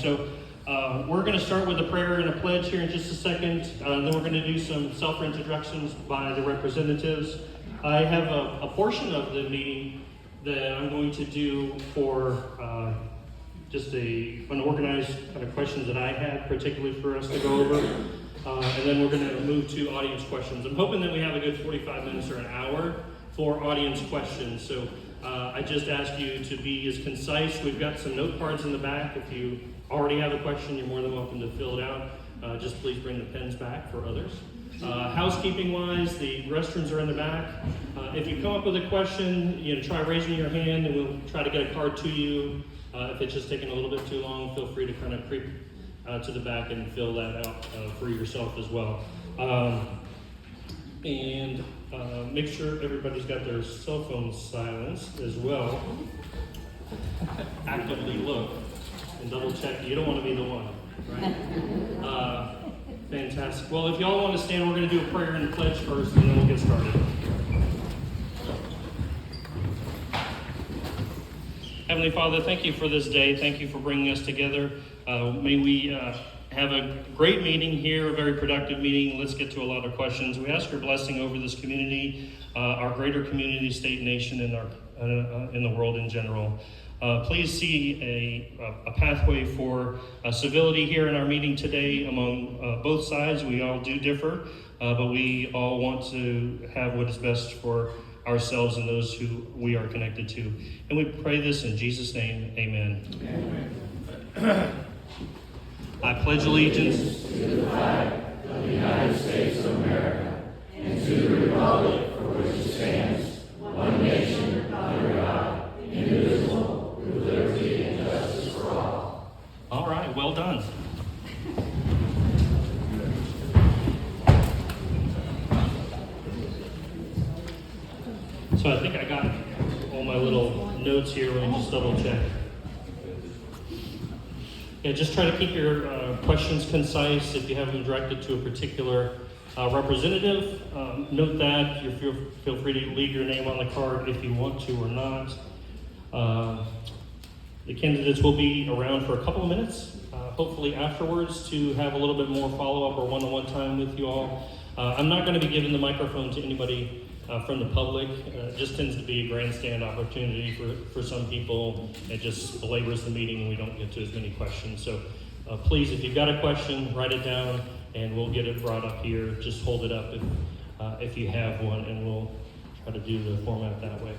So we're going to start with a prayer and a pledge here in just a second. Then we're going to do some self-introductions by the representatives. I have a portion of the meeting that I'm going to do for just an organized kind of questions that I had, particularly for us to go over. And then we're going to move to audience questions. I'm hoping that we have a good 45 minutes or an hour for audience questions. So I just ask you to be as concise. We've got some note cards in the back. If you already have a question, you're more than welcome to fill it out. Just please bring the pens back for others. Housekeeping wise, the restrooms are in the back. If you come up with a question, try raising your hand and we'll try to get a card to you. If it's just taking a little bit too long, feel free to kind of creep to the back and fill that out for yourself as well. And make sure everybody's got their cell phones silenced as well. Actively look and double check. You don't want to be the one, right? Fantastic. Well, if y'all want to stand, we're going to do a prayer and a pledge first, and then we'll get started. Heavenly Father, thank you for this day. Thank you for bringing us together. May we have a great meeting here, a very productive meeting. Let's get to a lot of questions. We ask your blessing over this community, our greater community, state, nation, and in the world in general. Please see a pathway for civility here in our meeting today among both sides. We all do differ, but we all want to have what is best for ourselves and those who we are connected to. And we pray this in Jesus' name, amen. Amen. I pledge allegiance to the flag of the United States of America and to the republic for which it stands, one nation, under God, indivisible, with liberty and justice for all. All right, well done. So I think I got all my little notes here. Let me just double check. Yeah, just try to keep your questions concise. If you have them directed to a particular representative, note that. You feel free to leave your name on the card if you want to or not. The candidates will be around for a couple of minutes, hopefully afterwards, to have a little bit more follow-up or one-on-one time with you all. I'm not going to be giving the microphone to anybody from the public. It just tends to be a grandstand opportunity for some people. It just belabors the meeting and we don't get to as many questions. So please, if you've got a question, write it down and we'll get it brought up here. Just hold it up if you have one, and we'll try to do the format that way.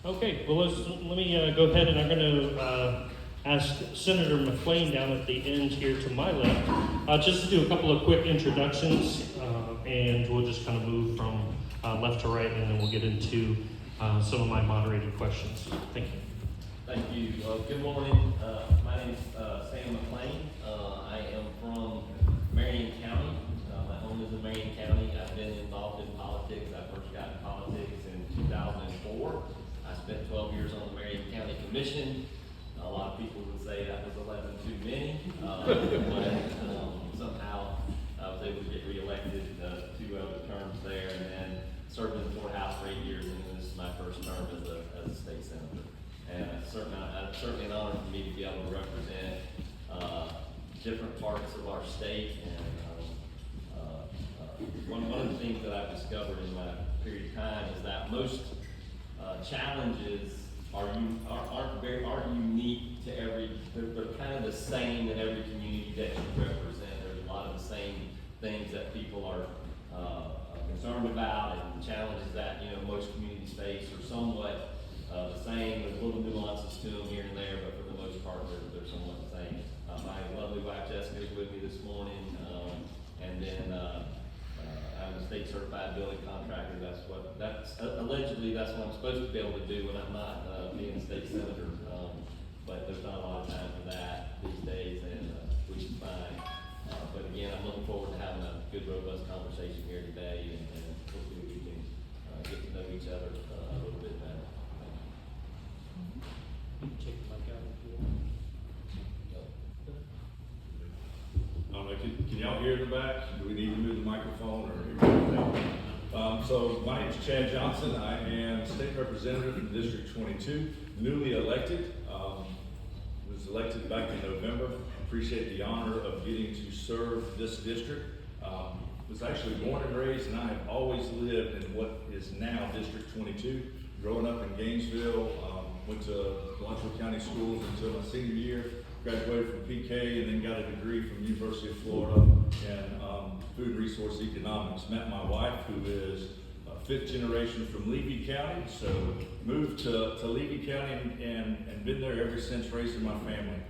Okay, well let me go ahead, and I'm going to ask Senator McClain down at the end here to my left, just to do a couple of quick introductions, and we'll just kind of move from left to right, and then we'll get into some of my moderated questions. Thank you. Thank you. Good morning. My name is Sam McClain. I am from Marion County. My home is in Marion County. I've been involved in politics. I first got in politics in 2004. I spent 12 years on the Marion County Commission. A lot of people would say that was 11 too many, but somehow I was able to get reelected 2 other terms there, and then served in the courthouse for 8 years, and this is my first term as a state senator. And it's certainly an honor for me to be able to represent different parts of our state. And one of the things that I've discovered in my period of time is that most challenges aren't unique to every. They're kind of the same in every community that you represent. There's a lot of the same things that people are concerned about, and challenges that most communities face are somewhat the same. There's little nuances to them here and there, but for the most part, they're somewhat the same. My lovely wife Jessica is with me this morning, and then I'm a state certified building contractor. That's allegedly that's what I'm supposed to be able to do when I'm not being a state senator. But there's not a lot of time for that these days, and which is fine. But again, I'm looking forward to having a good, robust conversation here today, and hopefully we can get to know each other a little bit better. Take the mic out if you want. Can y'all hear in the back? Do we need to move the microphone or everything? So my name is Chad Johnson. I am state representative from District 22, newly elected. Was elected back in November. Appreciate the honor of getting to serve this district. Was actually born and raised, and I have always lived in what is now District 22. Growing up in Gainesville, went to Blanchard County Schools until my senior year. Graduated from PK and then got a degree from University of Florida in food and resource economics. Met my wife, who is fifth generation from Levy County, so moved to Levy County and been there ever since, raising my family.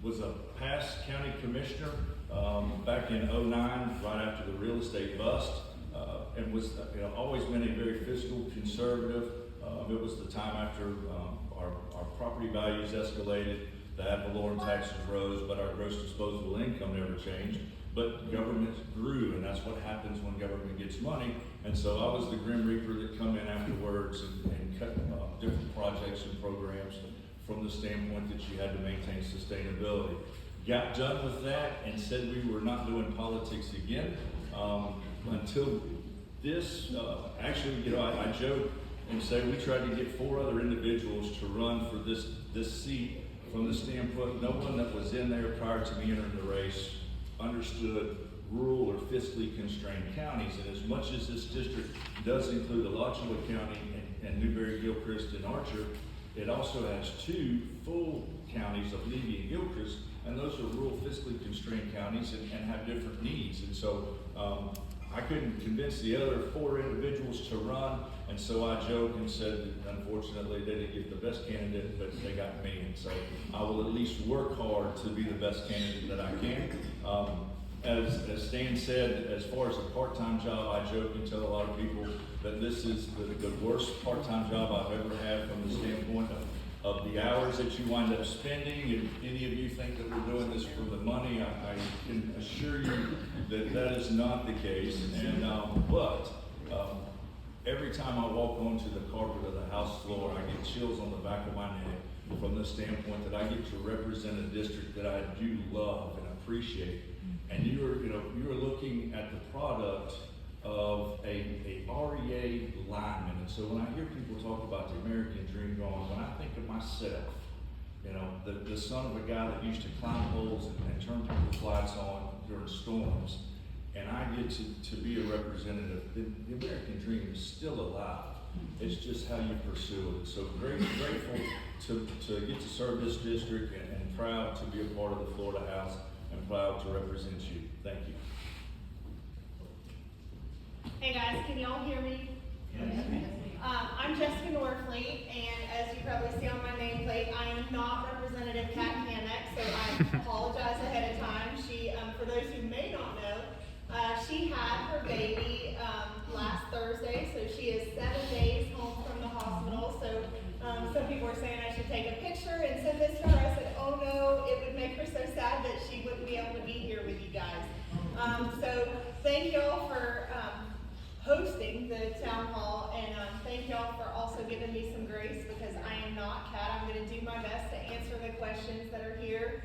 Was a past county commissioner back in '09, right after the real estate bust, and was always been a very fiscal conservative. It was the time after our property values escalated, the ad valorem taxes rose, but our gross disposable income never changed. But government grew, and that's what happens when government gets money. And so I was the Grim Reaper that come in afterwards and cut different projects and programs from the standpoint that you had to maintain sustainability. Got done with that and said we were not doing politics again until this. Actually, I joke and say we tried to get 4 other individuals to run for this seat from the standpoint no one that was in there prior to me entering the race understood rural or fiscally constrained counties. And as much as this district does include Alachua County and Newberry, Gilchrist, and Archer, it also has 2 full counties of Levy and Gilchrist, and those are rural fiscally constrained counties and have different needs. And so I couldn't convince the other 4 individuals to run, and so I joked and said, unfortunately, they didn't get the best candidate, but they got me. And so I will at least work hard to be the best candidate that I can. As Stan said, as far as a part-time job, I joke and tell a lot of people that this is the worst part-time job I've ever had from the standpoint of the hours that you wind up spending. If any of you think that we're doing this for the money, I can assure you that that is not the case. And but every time I walk onto the carpet of the House floor, I get chills on the back of my neck from the standpoint that I get to represent a district that I do love and appreciate. And you are looking at the product of a REA lineman. And so when I hear people talk about the American dream going, when I think of myself, the son of a guy that used to climb poles and turn people's lights on during storms, and I get to be a representative, the American dream is still alive. It's just how you pursue it. So grateful to get to serve this district and proud to be a part of the Florida House and proud to represent you. Thank you. Hey guys, can y'all hear me? Yes. I'm Jessica Norfleet, and as you probably see on my nameplate, I am not Representative Kat Kanek, so I apologize ahead of time. She, for those who may not know, she had her baby last Thursday, so she is 7 days home from the hospital. So some people were saying I should take a picture and send this to her. I said, oh no, it would make her so sad that she wouldn't be able to be here with you guys. So thank y'all for hosting the town hall, and thank y'all for also giving me some grace, because I am not Kat. I'm going to do my best to answer the questions that are here.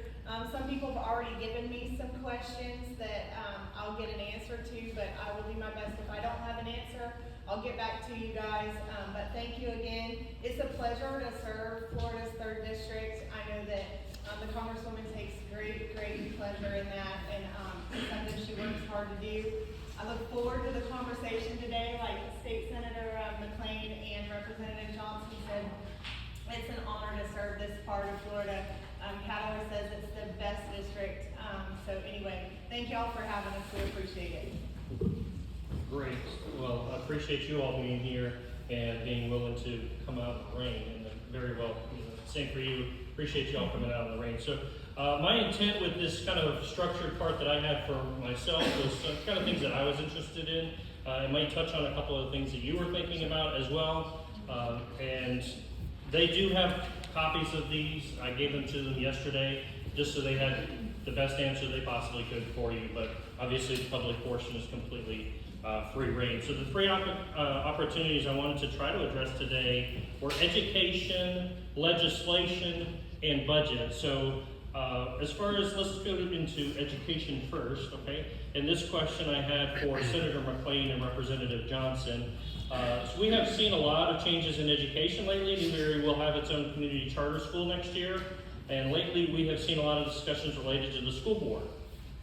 Some people have already given me some questions that I'll get an answer to, but I will do my best. If I don't have an answer, I'll get back to you guys. But thank you again. It's a pleasure to serve Florida's 3rd District. I know that the Congresswoman takes great pleasure in that, and it's something she works hard to do. I look forward to the conversation today. Like State Senator McClain and Representative Johnson said, it's an honor to serve this part of Florida. Kat always says it's the best district. So anyway, thank y'all for having us. We appreciate it. Great. Well, I appreciate you all being here and being willing to come out in the rain. And very well, same for you. Appreciate you all coming out in the rain. So my intent with this kind of structured part that I had for myself was kind of things that I was interested in. I might touch on a couple of things that you were thinking about as well. And they do have copies of these. I gave them to them yesterday just so they had the best answer they possibly could for you. But obviously the public portion is completely free reign. So the 3 opportunities I wanted to try to address today were education, legislation, and budget. So As far as, let's go into education first, okay? And this question I had for Senator McClain and Representative Johnson. So we have seen a lot of changes in education lately. Newberry will have its own community charter school next year. And lately we have seen a lot of discussions related to the school board.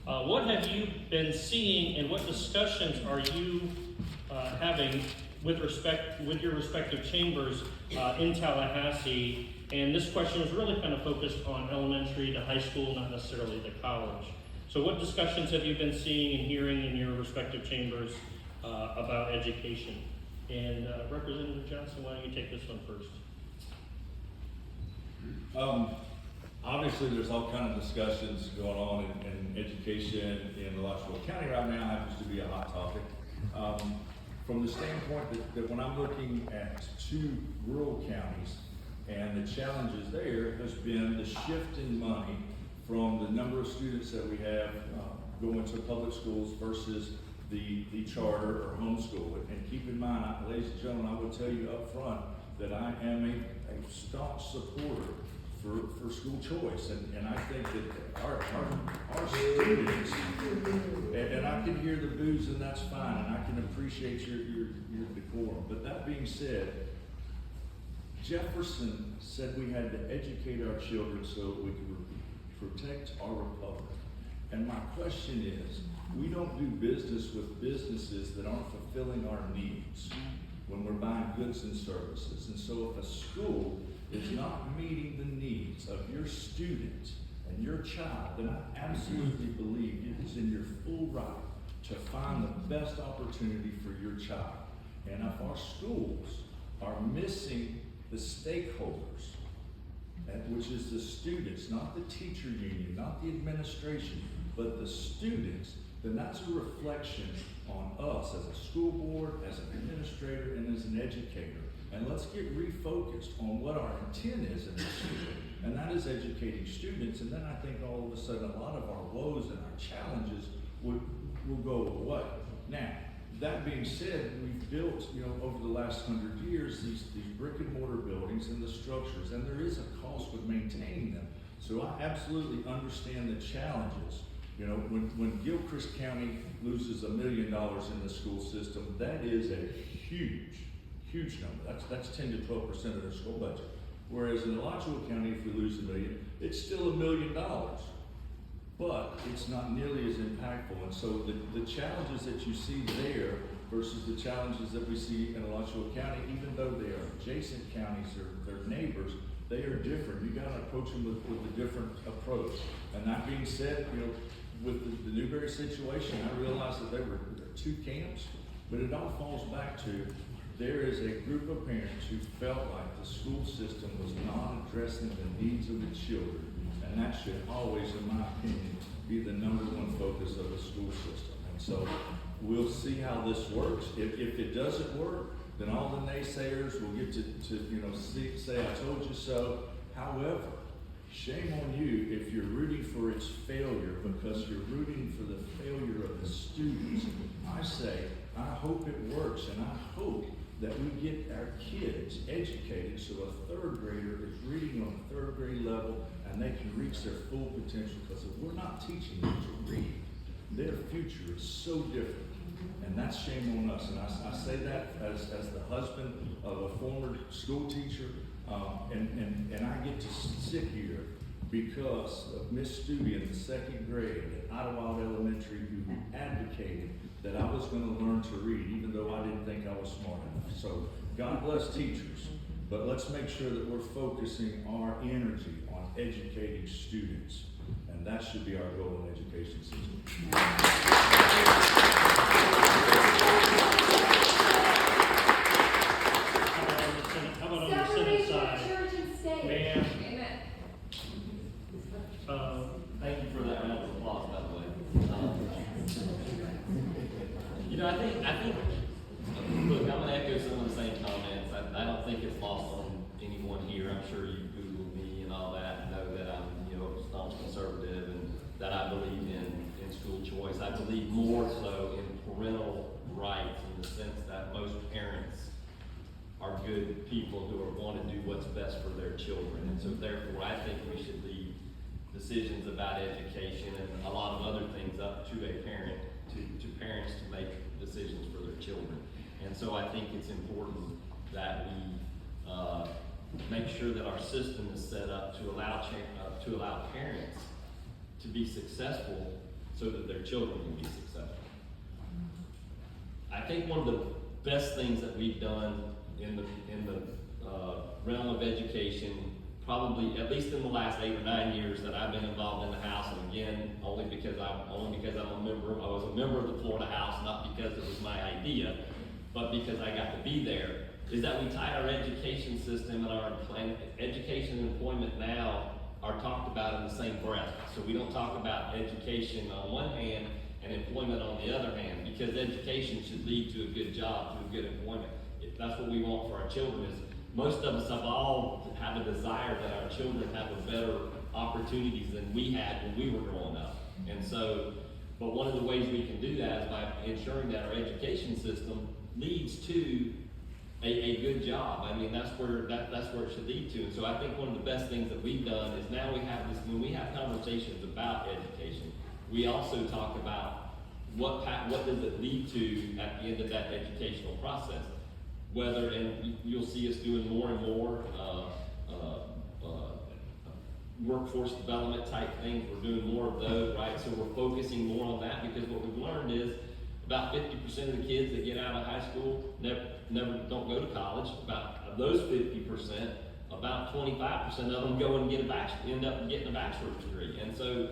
What have you been seeing and what discussions are you having with your respective chambers in Tallahassee? And this question was really kind of focused on elementary to high school, not necessarily the college. So what discussions have you been seeing and hearing in your respective chambers about education? And Representative Johnson, why don't you take this one first? Obviously, there's all kinds of discussions going on in education in Alachua County right now. Happens to be a hot topic. From the standpoint that when I'm looking at 2 rural counties, and the challenges there has been the shift in money from the number of students that we have going to public schools versus the charter or homeschool. And keep in mind, ladies and gentlemen, I will tell you up front that I am a staunch supporter for school choice, and I think that our students, and I can hear the boos, and that's fine, and I can appreciate your decorum. But that being said, Jefferson said we had to educate our children so that we could protect our republic. And my question is, we don't do business with businesses that aren't fulfilling our needs when we're buying goods and services. And so if a school is not meeting the needs of your student and your child, then I absolutely believe it is in your full right to find the best opportunity for your child. And if our schools are missing the stakeholders, which is the students, not the teacher union, not the administration, but the students, then that's a reflection on us as a school board, as an administrator, and as an educator. And let's get refocused on what our intent is in this school, and that is educating students. And then I think all of a sudden a lot of our woes and our challenges will go away. Now, that being said, we've built, over the last 100 years, these brick and mortar buildings and the structures, and there is a cost with maintaining them. So I absolutely understand the challenges. When Gilchrist County loses $1 million in the school system, that is a huge number. That's 10 to 12% of their school budget. Whereas in Alachua County, if we lose $1 million, it's still $1 million. But it's not nearly as impactful. And so the challenges that you see there versus the challenges that we see in Alachua County, even though they are adjacent counties, they're neighbors, they are different. You gotta approach them with a different approach. And that being said, with the Newberry situation, I realized that there were 2 camps, but it all falls back to there is a group of parents who felt like the school system was not addressing the needs of the children. And that should always, in my opinion, be the #1 focus of the school system. And so we'll see how this works. If it doesn't work, then all the naysayers will get to say, I told you so. However, shame on you if you're rooting for its failure because you're rooting for the failure of the students. I say, I hope it works, and I hope that we get our kids educated so a 3rd grader is reading on a 3rd grade level and they can reach their full potential. Because if we're not teaching them to read, their future is so different. And that's shame on us. And I say that as the husband of a former school teacher, and I get to sit here because of Miss Stubbe in the 2nd grade at Idlewild Elementary, who advocated that I was going to learn to read, even though I didn't think I was smart enough. So God bless teachers, but let's make sure that we're focusing our energy on educating students, and that should be our goal in education system. How about on the Senate side? Church and state. Ma'am. Amen. Thank you for that round of applause, by the way. I think, look, I'm gonna echo some of the same comments. I don't think it's lost on anyone here. I'm sure you Google me and all that, and know that I'm, a staunch conservative and that I believe in school choice. I believe more so in parental rights in the sense that most parents are good people who want to do what's best for their children. And so therefore, I think we should leave decisions about education and a lot of other things up to a parent, to parents to make decisions for their children. And so I think it's important that we make sure that our system is set up to allow parents to be successful so that their children can be successful. I think one of the best things that we've done in the realm of education, probably at least in the last 8 or 9 years that I've been involved in the House, and again, only because I was a member of the Florida House, not because it was my idea, but because I got to be there, is that we tie our education system and our education and employment now are talked about in the same breath. So we don't talk about education on one hand and employment on the other hand, because education should lead to a good job, to a good employment. If that's what we want for our children, is most of us have a desire that our children have a better opportunities than we had when we were growing up. And so, but one of the ways we can do that is by ensuring that our education system leads to a good job. I mean, that's where it should lead to. And so I think one of the best things that we've done is now we have this, when we have conversations about education, we also talk about what does it lead to at the end of that educational process. Whether, and you'll see us doing more and more workforce development type things. We're doing more of those, right? So we're focusing more on that, because what we've learned is about 50% of the kids that get out of high school never don't go to college. Of those 50%, about 25% of them go and end up getting a bachelor's degree. And so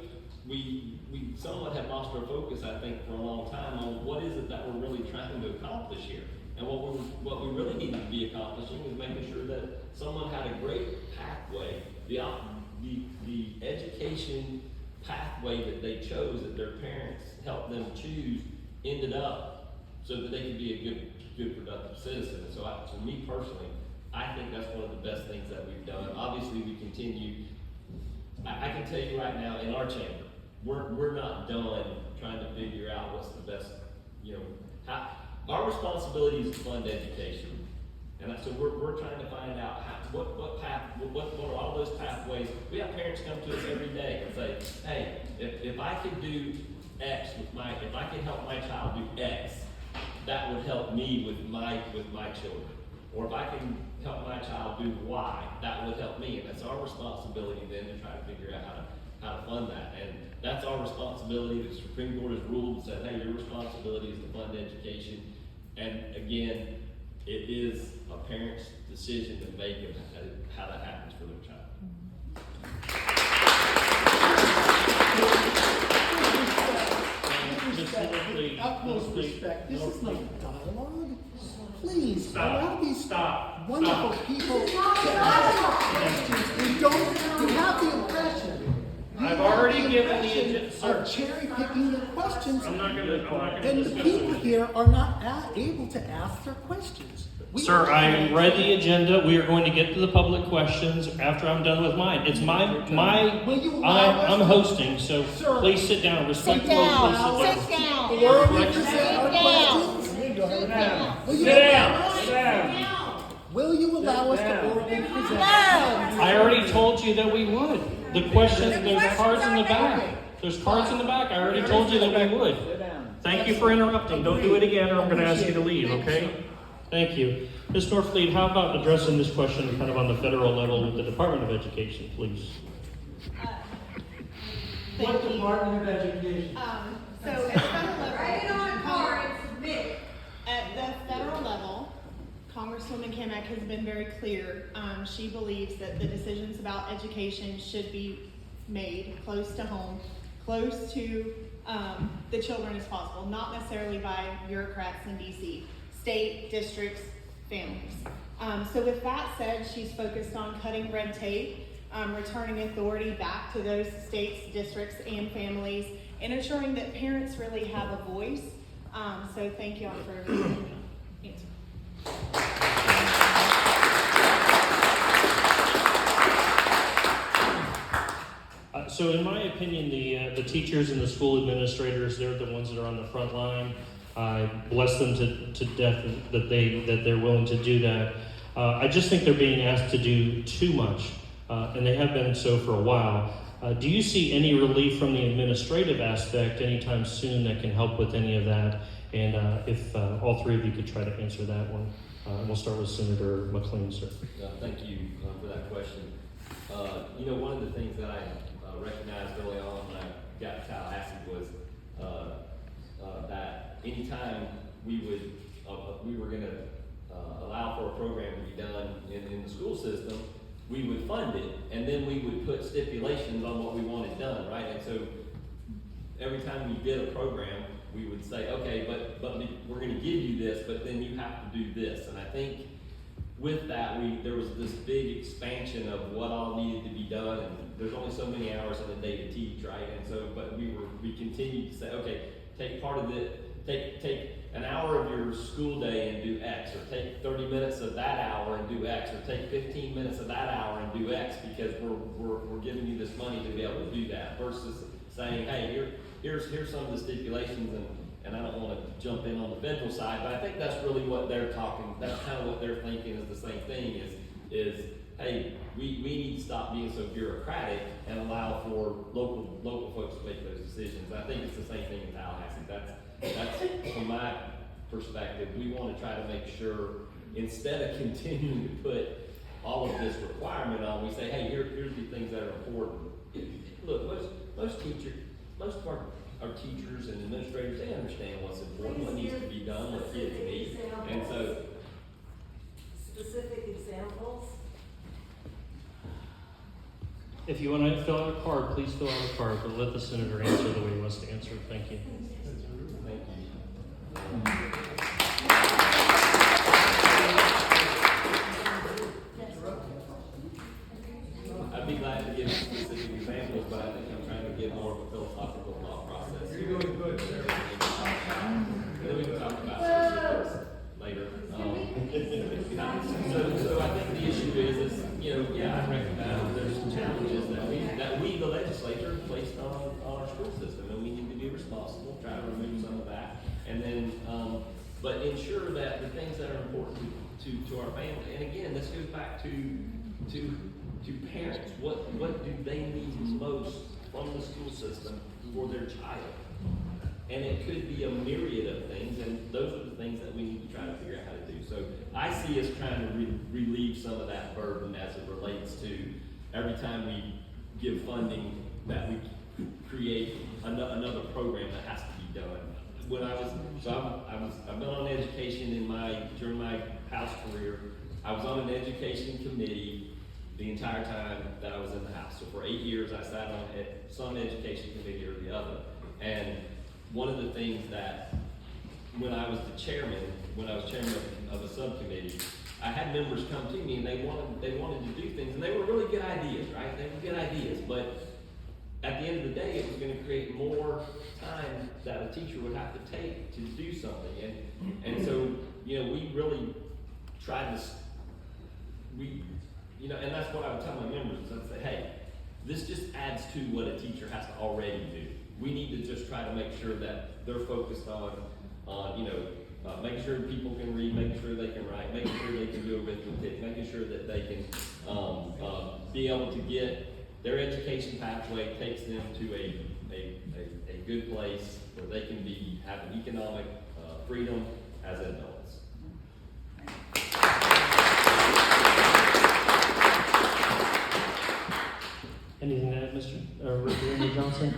we somewhat have lost our focus, I think, for a long time on what is it that we're really trying to accomplish here. And what we really need to be accomplishing is making sure that someone had a great pathway, the education pathway that they chose, that their parents helped them choose, ended up so that they could be a good productive citizen. So to me personally, I think that's one of the best things that we've done. Obviously, we continue. I can tell you right now, in our chamber, we're not done trying to figure out what's the best, our responsibility is to fund education. And so we're trying to find out what are all those pathways. We have parents come to us every day and say, hey, if I could do X if I could help my child do X, that would help me with my children. Or if I can help my child do Y, that would help me. And that's our responsibility then to try to figure out how to fund that. And that's our responsibility. The Supreme Court has ruled and said, hey, your responsibility is to fund education. And again, it is a parent's decision to make of how that happens for their child. With utmost respect, this is not a dialogue. Please, allow these wonderful people to ask questions. You have the impression. I've already given the agenda, sir. Of cherry picking the questions. I'm not gonna And the discuss people it. here are not able to ask their questions. Sir, I read the agenda. We are going to get to the public questions after I'm done with mine. It's I'm hosting, so Sir, please sit down. Respectfully, Sit down. please Sit sit down. down. Or we Correct. present our questions. Will you allow us to orally present? I already told you that we would. The questions, there's cards in the back. There's cards in the back. I already told you that we would. Thank you for interrupting. Don't do it again or I'm going to ask you to leave, okay? Thank you. Ms. Norfleet, how about addressing this question kind of on the federal level with the Department of Education, please? What Department of Education? So at the federal level, Write it on a card and submit it. at the federal level, Congresswoman Kamek has been very clear. She believes that the decisions about education should be made close to home, close to the children as possible, not necessarily by bureaucrats in DC, state, districts, families. So with that said, she's focused on cutting red tape, returning authority back to those states, districts, and families, and ensuring that parents really have a voice. So thank y'all for letting me answer. So in my opinion, the teachers and the school administrators, they're the ones that are on the front line. I bless them to death that they're willing to do that. I just think they're being asked to do too much, and they have been so for a while. Do you see any relief from the administrative aspect anytime soon that can help with any of that? And if all three of you could try to answer that one. We'll start with Senator McClain, sir. Thank you for that question. One of the things that I recognized early on when I got to Tallahassee was that anytime we were going to allow for a program to be done in the school system, we would fund it, and then we would put stipulations on what we wanted done, right? And so every time we did a program, we would say, okay, but we're going to give you this, but then you have to do this. And I think with that, there was this big expansion of what all needed to be done, and there's only so many hours in a day to teach, right? And so, but we continued to say, okay, take part of take an hour of your school day and do X, or take 30 minutes of that hour and do X, or take 15 minutes of that hour and do X, because we're giving you this money to be able to do that, versus saying, hey, here's some of the stipulations, and I don't want to jump in on the federal side, but I think that's really what they're talking, that's kind of what they're thinking is the same thing, is hey, we need to stop being so bureaucratic and allow for local folks to make those decisions. And I think it's the same thing in Tallahassee. That's from my perspective, we want to try to make sure, instead of continuing to put all of this requirement on, we say, hey, here's the things that are important. Look, most of our teachers and administrators, they understand what's important, what needs to be done, what kids need. And so, specific examples? If you want to fill out a card, please fill out a card, but let the senator answer the way he wants to answer. Thank you. thank you. I'd be glad to give specific examples, but I think I'm trying to get more of a philosophical thought process. You're doing good, sir. Then we can talk about specifics later. So I think the issue is I recognize there's some challenges that we, the legislature, placed on our school system, and we need to be responsible, try to remove some of that, and then, but ensure that the things that are important to our family, and again, this goes back to parents, what do they need most from the school system for their child? And it could be a myriad of things, and those are the things that we need to try to figure out how to do. So I see us trying to relieve some of that burden as it relates to every time we give funding that we create another program that has to be done. When I've been on education during my House career. I was on an education committee the entire time that I was in the House. So for 8 years, I sat on some education committee or the other. And one of the things that, when I was chairman of a subcommittee, I had members come to me and they wanted to do things, and they were really good ideas, right? They were good ideas, but at the end of the day, it was going to create more time that a teacher would have to take to do something. And so, we really tried to, and that's what I would tell my members, is I'd say, hey, this just adds to what a teacher has to already do. We need to just try to make sure that they're focused on making sure people can read, making sure they can write, making sure they can do arithmetic, making sure that they can be able to get their education pathway takes them to a good place where they can have an economic freedom as adults. Anything to add, Mr. Representative Johnson?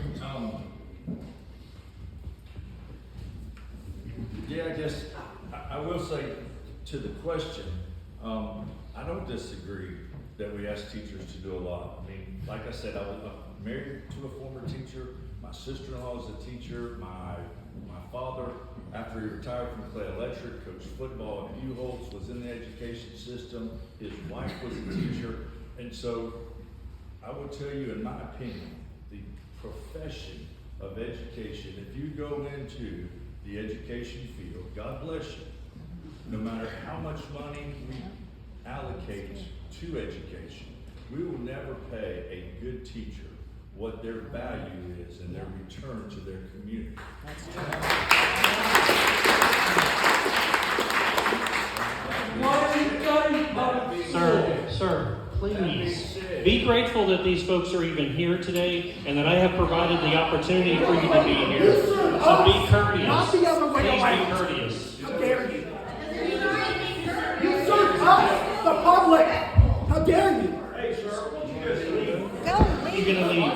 Yeah, I guess I will say to the question, I don't disagree that we ask teachers to do a lot. I mean, like I said, I was married to a former teacher. My sister-in-law was a teacher. My father, after he retired from Clay Electric, coached football at U-Holtz, was in the education system. His wife was a teacher. And so I will tell you, in my opinion, the profession of education, if you go into the education field, God bless you, no matter how much money we allocate to education, we will never pay a good teacher what their value is and their return to their community. Sir, please, be grateful that these folks are even here today and that I have provided the opportunity for you to be here. So be courteous. Not the other way Please around. be courteous. How dare you? You serve us, the public. How dare you? You're gonna leave.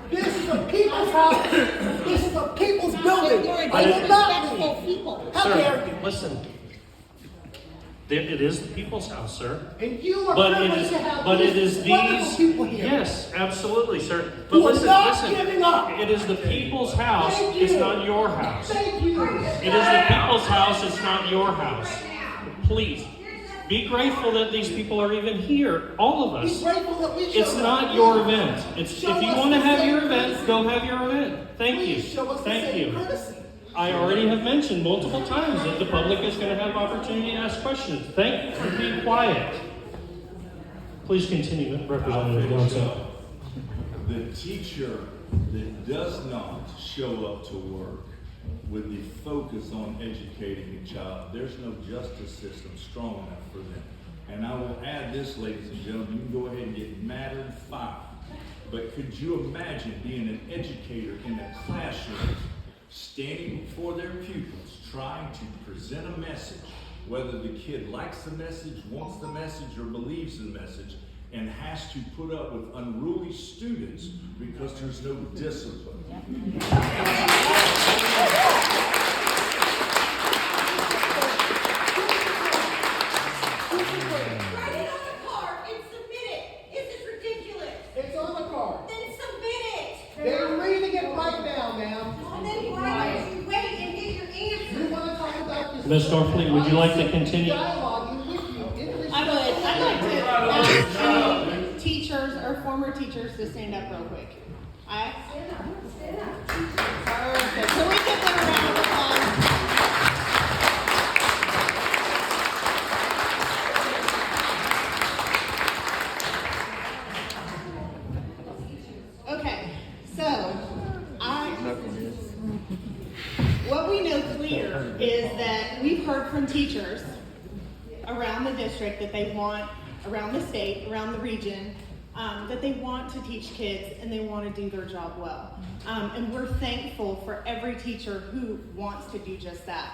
This is a people's house. This is a people's building. I will not leave. How dare you? Sir, listen. It is the people's house, sir. And you are But it privileged is, to have but it is these wonderful these. people here. Yes, absolutely, sir. But Who are listen, not giving up. It is the people's house. Thank It's you. not your house. Thank you. It is the people's house. It's not your house. Please be grateful that these people are even here. All of Be us. grateful that we It's showed not up. your event. It's Show if you us want to the have same your event, courtesy. go have your event. Thank you. Please show us the Thank same you. courtesy. I already have mentioned multiple times that the public is going to have opportunity to ask questions. Thank you for being quiet. Please continue, Representative Johnson. The teacher that does not show up to work with the focus on educating a child, there's no justice system strong enough for them. And I will add this, ladies and gentlemen, you can go ahead and get mad and fired. But could you imagine being an educator in a classroom, standing before their pupils, trying to present a message, whether the kid likes the message, wants the message, or believes the message, and has to put up with unruly students because there's no discipline. Write it on the card and submit it. This is ridiculous. It's on the card. Then submit it. They're reading it right now, ma'am. And then why don't you wait and get your You answer? want to talk about this? Ms. Norfleet, would you like to continue? Dialoguing with you. I would. I'd like to ask any teachers or former teachers to stand up real quick. Perfect. So we give them a round of applause. Okay, so what we know clear is that we've heard from teachers around the district that they want, around the state, around the region, that they want to teach kids and they want to do their job well. And we're thankful for every teacher who wants to do just that.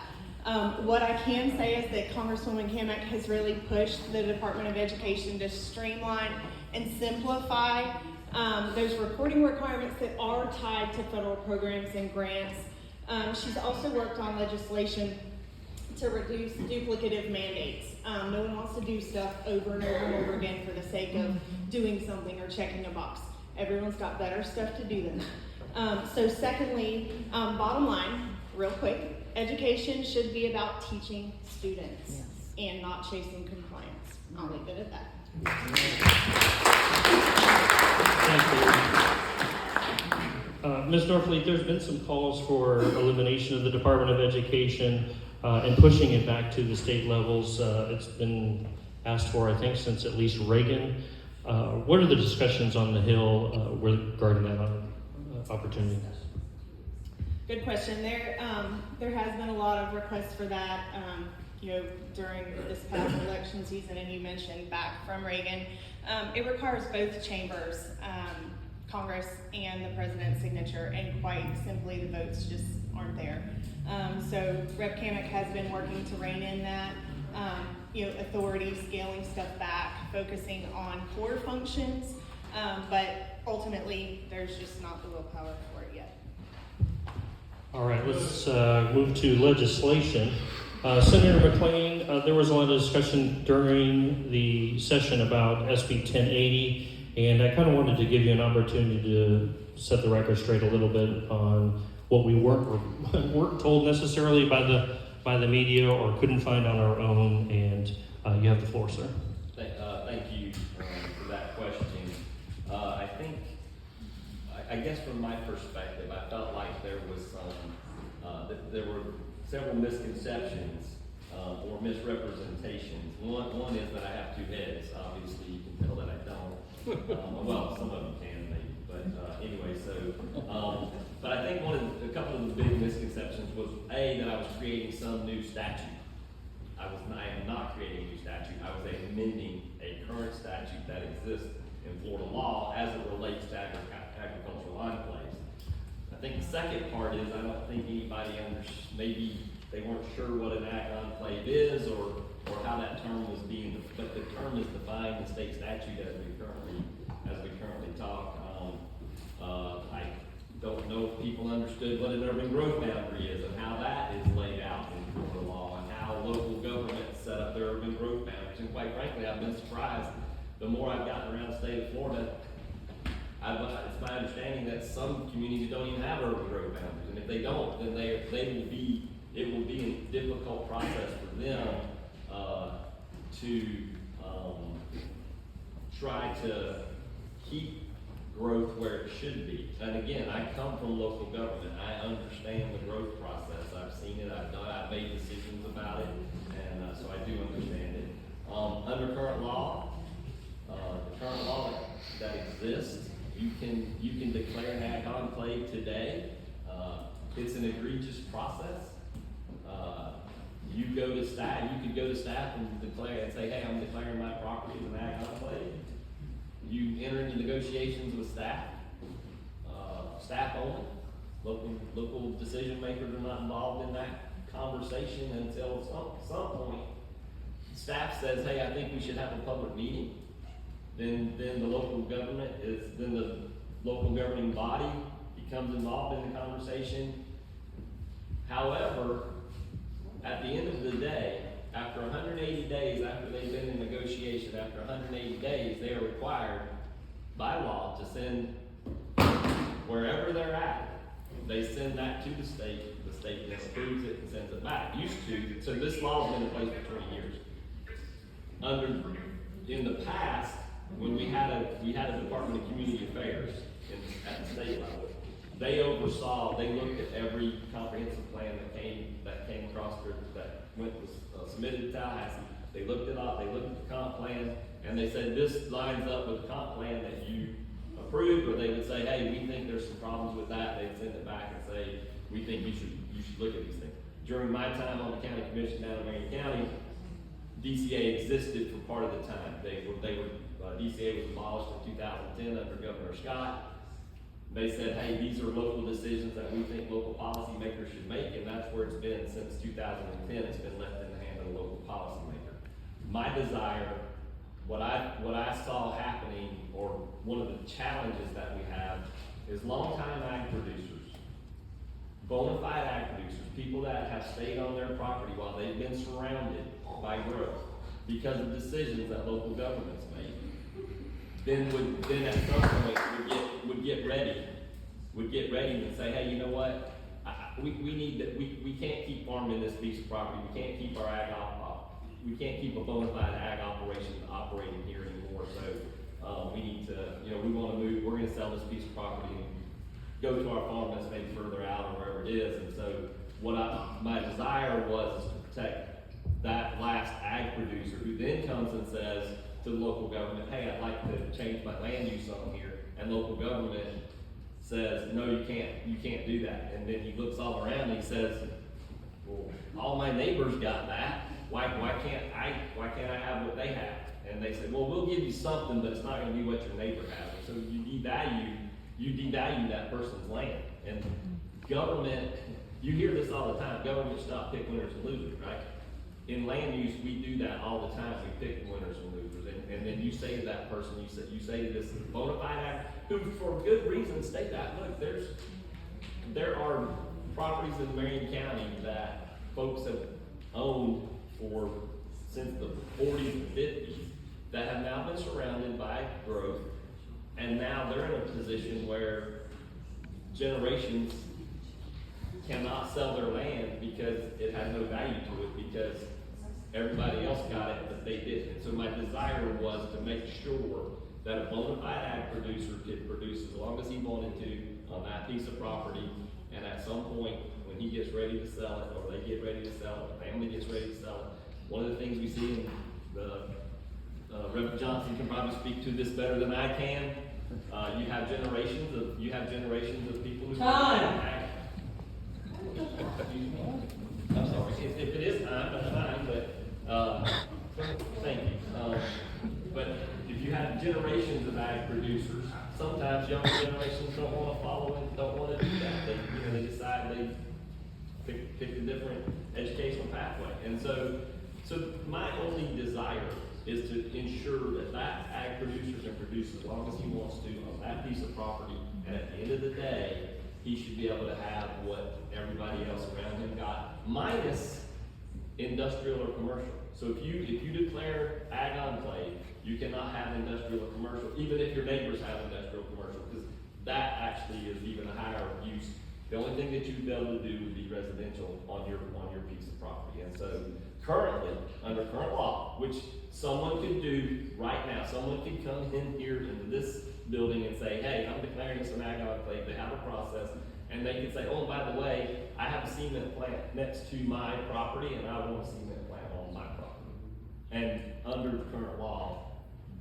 What I can say is that Congresswoman Kamek has really pushed the Department of Education to streamline and simplify those reporting requirements that are tied to federal programs and grants. She's also worked on legislation to reduce duplicative mandates. No one wants to do stuff over and over and over again for the sake of doing something or checking a box. Everyone's got better stuff to do than that. So secondly, bottom line, real quick, education should be about teaching students and not chasing compliance. I'll leave it at that. Thank you. Ms. Norfleet, there's been some calls for elimination of the Department of Education and pushing it back to the state levels. It's been asked for, I think, since at least Reagan. What are the discussions on the Hill regarding that opportunity? Good question. There has been a lot of requests for that, during this past election season, and you mentioned back from Reagan. It requires both chambers, Congress and the president's signature, and quite simply, the votes just aren't there. So Rep. Kamek has been working to rein in that, authority, scaling stuff back, focusing on core functions, but ultimately, there's just not the willpower for it yet. All right, let's move to legislation. Senator McClain, there was a lot of discussion during the session about SB 1080, and I kind of wanted to give you an opportunity to set the record straight a little bit on what we weren't told necessarily by the media or couldn't find on our own, and you have the floor, sir. Thank you for that question. I guess from my perspective, I felt like there was there were several misconceptions or misrepresentations. One is that I have two heads. Obviously, you can tell that I don't. Well, some of them can maybe, but anyway. But I think a couple of the big misconceptions was that I was creating some new statute. I am not creating a new statute. I was amending a current current statute that exists in Florida law as it relates to agricultural enclaves. I think the second part is, I don't think anybody maybe they weren't sure what an ag enclave is or how that term was being, but the term is defined in state statute as we currently talk. I don't know if people understood what an urban growth boundary is and how that is laid out in Florida law and how local governments set up their urban growth boundaries. And quite frankly, I've been surprised, the more I've gotten around the state of Florida, it's my understanding that some communities don't even have urban growth boundaries. And if they don't, then it will be a difficult process for them to try to keep growth where it should be. And again, I come from local government. I understand the growth process. I've seen it. I've made decisions about it, and so I do understand it. Under current law, the current law that exists, you can declare an ag enclave today. It's an egregious process. You could go to staff and declare and say, hey, I'm declaring my property as an ag enclave. You enter into negotiations with staff only. Local decision makers are not involved in that conversation until some point. Staff says, hey, I think we should have a public meeting. Then the local governing body becomes involved in the conversation. However, at the end of the day, after 180 days, after they've been in negotiation, after 180 days, they are required by law to send wherever they're at. They send that to the state then approves it and sends it back. So this law's been in place for 20 years. In the past, when we had a Department of Community Affairs at the state level, they looked at every comprehensive plan that came across that was submitted to Tallahassee. They looked it up, they looked at the comp plan, and they said this lines up with the comp plan that you approved, or they would say, hey, we think there's some problems with that. They'd send it back and say, we think you should look at these things. During my time on the county commission down in Marion County, DCA existed for part of the time. DCA was abolished in 2010 under Governor Scott. They said, hey, these are local decisions that we think local policymakers should make, and that's where it's been since 2010. It's been left in the hand of a local policymaker. My desire, what I saw happening, or one of the challenges that we have, is longtime ag producers, bona fide ag producers, people that have stayed on their property while they've been surrounded by growth because of decisions that local governments made. Then at some point would get ready and say, hey, you know what? We can't keep farming this piece of property. We can't keep we can't keep a bona fide ag operation operating here anymore. So we need to, we want to move. We're going to sell this piece of property and go to our farm that's maybe further out or wherever it is. And so my desire was to protect that last ag producer who then comes and says to the local government, hey, I'd like to change my land use on here. And local government says, no, you can't do that. And then he looks all around and he says, well, all my neighbors got that. Why can't I have what they have? And they say, well, we'll give you something, but it's not going to be what your neighbor has. And so you devalue that person's land. And government, you hear this all the time, government should not pick winners and losers, right? In land use, we do that all the time. We pick winners and losers. And then you say to that person, you say to this bona fide ag, who for good reason state that, look, there are properties in Marion County that folks have owned since the 40s and 50s that have now been surrounded by growth, and now they're in a position where generations cannot sell their land because it has no value to it because everybody else got it, but they didn't. So my desire was to make sure that a bona fide ag producer could produce as long as he wanted to on that piece of property, and at some point when he gets ready to sell it, or they get ready to sell it, the family gets ready to sell it. One of the things we see in Reverend Johnson can probably speak to this better than I can. You have generations of people who Time. I'm sorry. If it is time, that's fine. But thank you. But generations of ag producers. Sometimes younger generations don't want to follow and don't want to do that. They decide they pick a different educational pathway. And so my only desire is to ensure that ag producer can produce as long as he wants to on that piece of property. And at the end of the day, he should be able to have what everybody else around him got, minus industrial or commercial. So if you declare ag enclave, you cannot have industrial or commercial, even if your neighbors have industrial or commercial, because that actually is even a higher use. The only thing that you'd be able to do would be residential on your piece of property. And so currently, under current law, which someone could do right now, someone could come in here into this building and say, hey, I'm declaring this an ag enclave. They have a process, and they could say, oh, by the way, I have a cement plant next to my property, and I want a cement plant on my property. And under current law,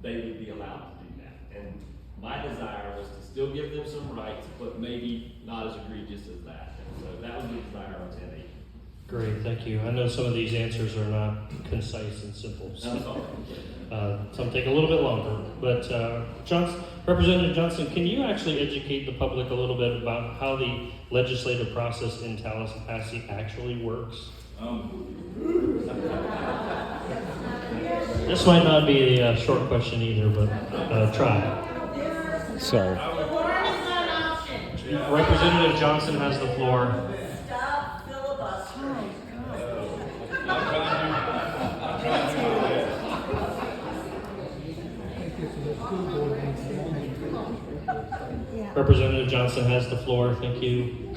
they would be allowed to do that. And my desire was to still give them some rights, but maybe not as egregious as that. And so that was the desire on 1080. Great, thank you. I know some of these answers are not concise and simple. I'm So, sorry. some take a little bit longer. But Representative Johnson, can you actually educate the public a little bit about how the legislative process in Tallahassee actually works? This might not be a short question either, but try. Forum is not an option. Representative Johnson has the floor. Stop filibustering. I'm trying to do that. Representative Johnson has the floor. Thank you.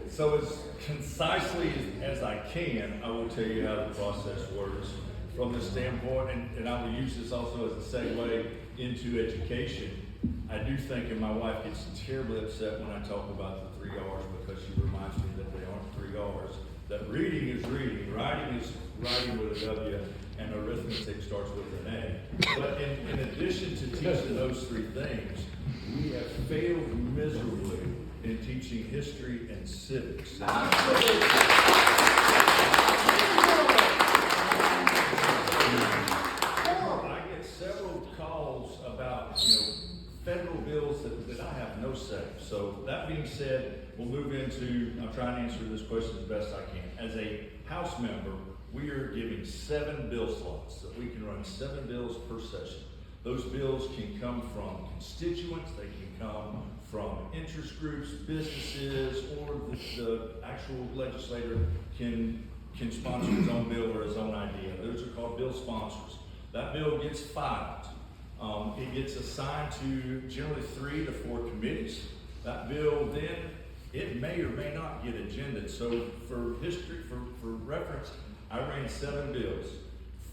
So as concisely as I can, I will tell you how the process works from the standpoint, and I will use this also as a segue into education. I do think, and my wife gets terribly upset when I talk about the 3 R's, because she reminds me that they aren't 3 R's. That reading is reading, writing is writing with a W, and arithmetic starts with an A. But in addition to teaching those 3 things, we have failed miserably in teaching history and civics. I get several calls about, federal bills that I have no say. So that being said, we'll move into, I'm trying to answer this question as best I can. As a House member, we are giving 7 bill slots, that we can run 7 bills per session. Those bills can come from constituents, they can come from interest groups, businesses, or the actual legislator can sponsor his own bill or his own idea. Those are called bill sponsors. That bill gets filed. It gets assigned to generally 3 to 4 committees. That bill then, it may or may not get agended. So for history, for reference, I ran 7 bills.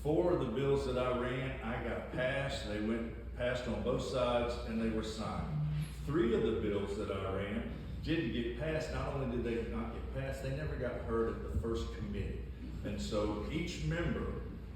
4 of the bills that I ran, I got passed. They went passed on both sides, and they were signed. 3 of the bills that I ran didn't get passed. Not only did they not get passed, they never got heard at the first committee. And so each member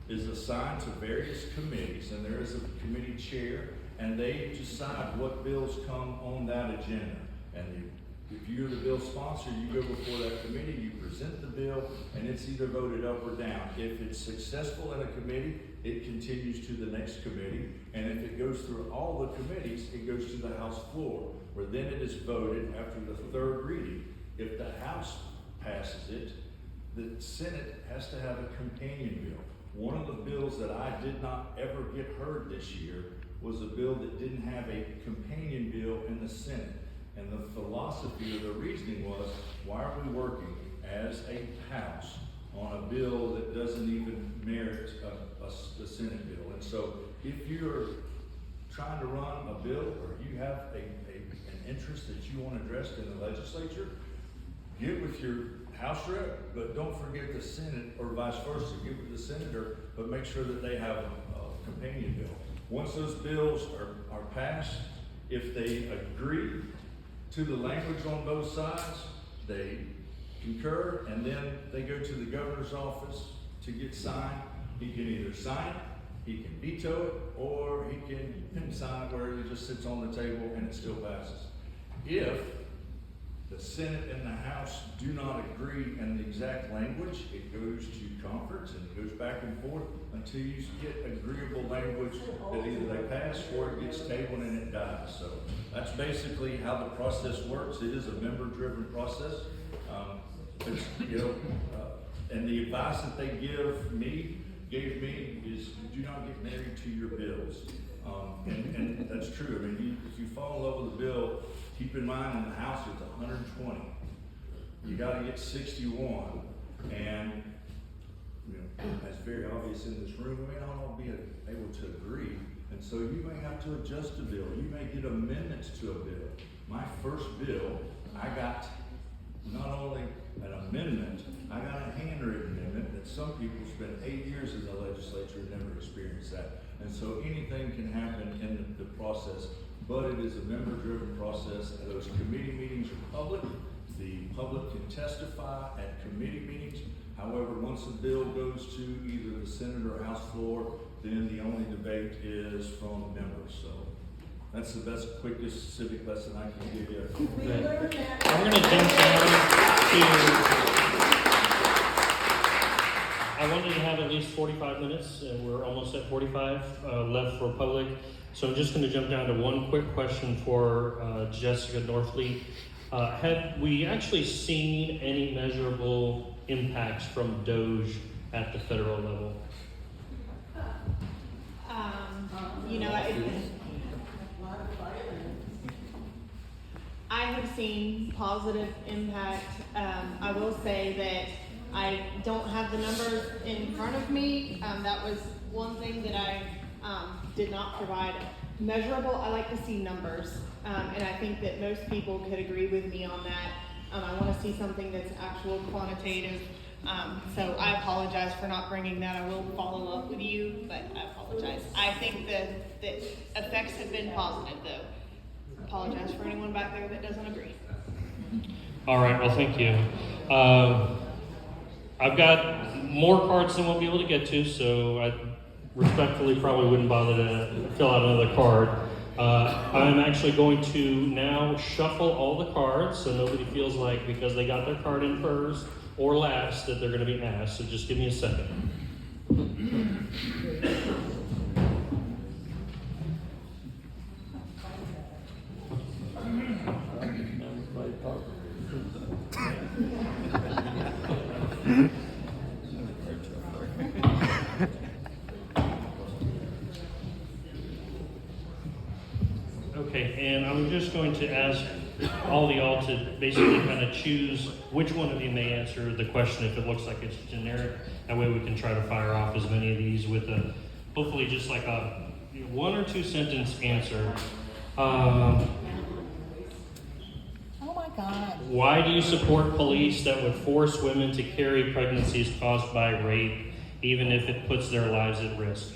is assigned to various committees, and there is a committee chair, and they decide what bills come on that agenda. And if you're the bill sponsor, you go before that committee, you present the bill, and it's either voted up or down. If it's successful in a committee, it continues to the next committee, and if it goes through all the committees, it goes to the House floor, where then it is voted after the 3rd reading. If the House passes it, the Senate has to have a companion bill. One of the bills that I did not ever get heard this year was a bill that didn't have a companion bill in the Senate. And the philosophy or the reasoning was, why are we working as a House on a bill that doesn't even merit a Senate bill? And so if you're trying to run a bill, or you have an interest that you want addressed in the legislature, get with your House rep, but don't forget the Senate, or vice versa. Get with the senator, but make sure that they have a companion bill. Once those bills are passed, if they agree to the language on both sides, they concur, and then they go to the governor's office to get signed. He can either sign it, he can veto it, or he can sign it where it just sits on the table and it still passes. If the Senate and the House do not agree in the exact language, it goes to conference and it goes back and forth until you get agreeable language that either they pass or it gets tabled and it dies. So that's basically how the process works. It is a member-driven process. It's, and the advice that they gave me is do not get married to your bills. And that's true. I mean, if you fall in love with a bill, keep in mind in the House it's 120. You got to get 61, and that's very obvious in this room. We may not all be able to agree, and so you may have to adjust a bill. You may get amendments to a bill. My first bill, I got not only an amendment, I got a handwritten amendment that some people spend 8 years in the legislature and never experienced that. And so anything can happen in the process, but it is a member-driven process. Those committee meetings are public. The public can testify at committee meetings. However, once a bill goes to either the Senate or House floor, then the only debate is from members. So that's the best, quickest civic lesson I can give you. I'm going to jump down to, I wanted to have at least 45 minutes, and we're almost at 45 left for public. So I'm just going to jump down to one quick question for Jessica Norfleet. Have we actually seen any measurable impacts from DOGE at the federal level? I have seen positive impact. I will say that I don't have the numbers in front of me. That was one thing that I did not provide. Measurable, I like to see numbers. And I think that most people could agree with me on that. I want to see something that's actual quantitative. So I apologize for not bringing that. I will follow up with you, but I apologize. I think that the effects have been positive, though. Apologize for anyone back there that doesn't agree. All right, well, thank you. I've got more cards than we'll be able to get to, so I respectfully probably wouldn't bother to fill out another card. I'm actually going to now shuffle all the cards so nobody feels like because they got their card in first or last that they're going to be asked. So just give me a second. Okay, and I'm just going to ask all y'all to basically kind of choose which one of you may answer the question if it looks like it's generic. That way we can try to fire off as many of these with a, hopefully just like a 1 or 2 sentence answer. Oh my God. Why do you support police that would force women to carry pregnancies caused by rape, even if it puts their lives at risk?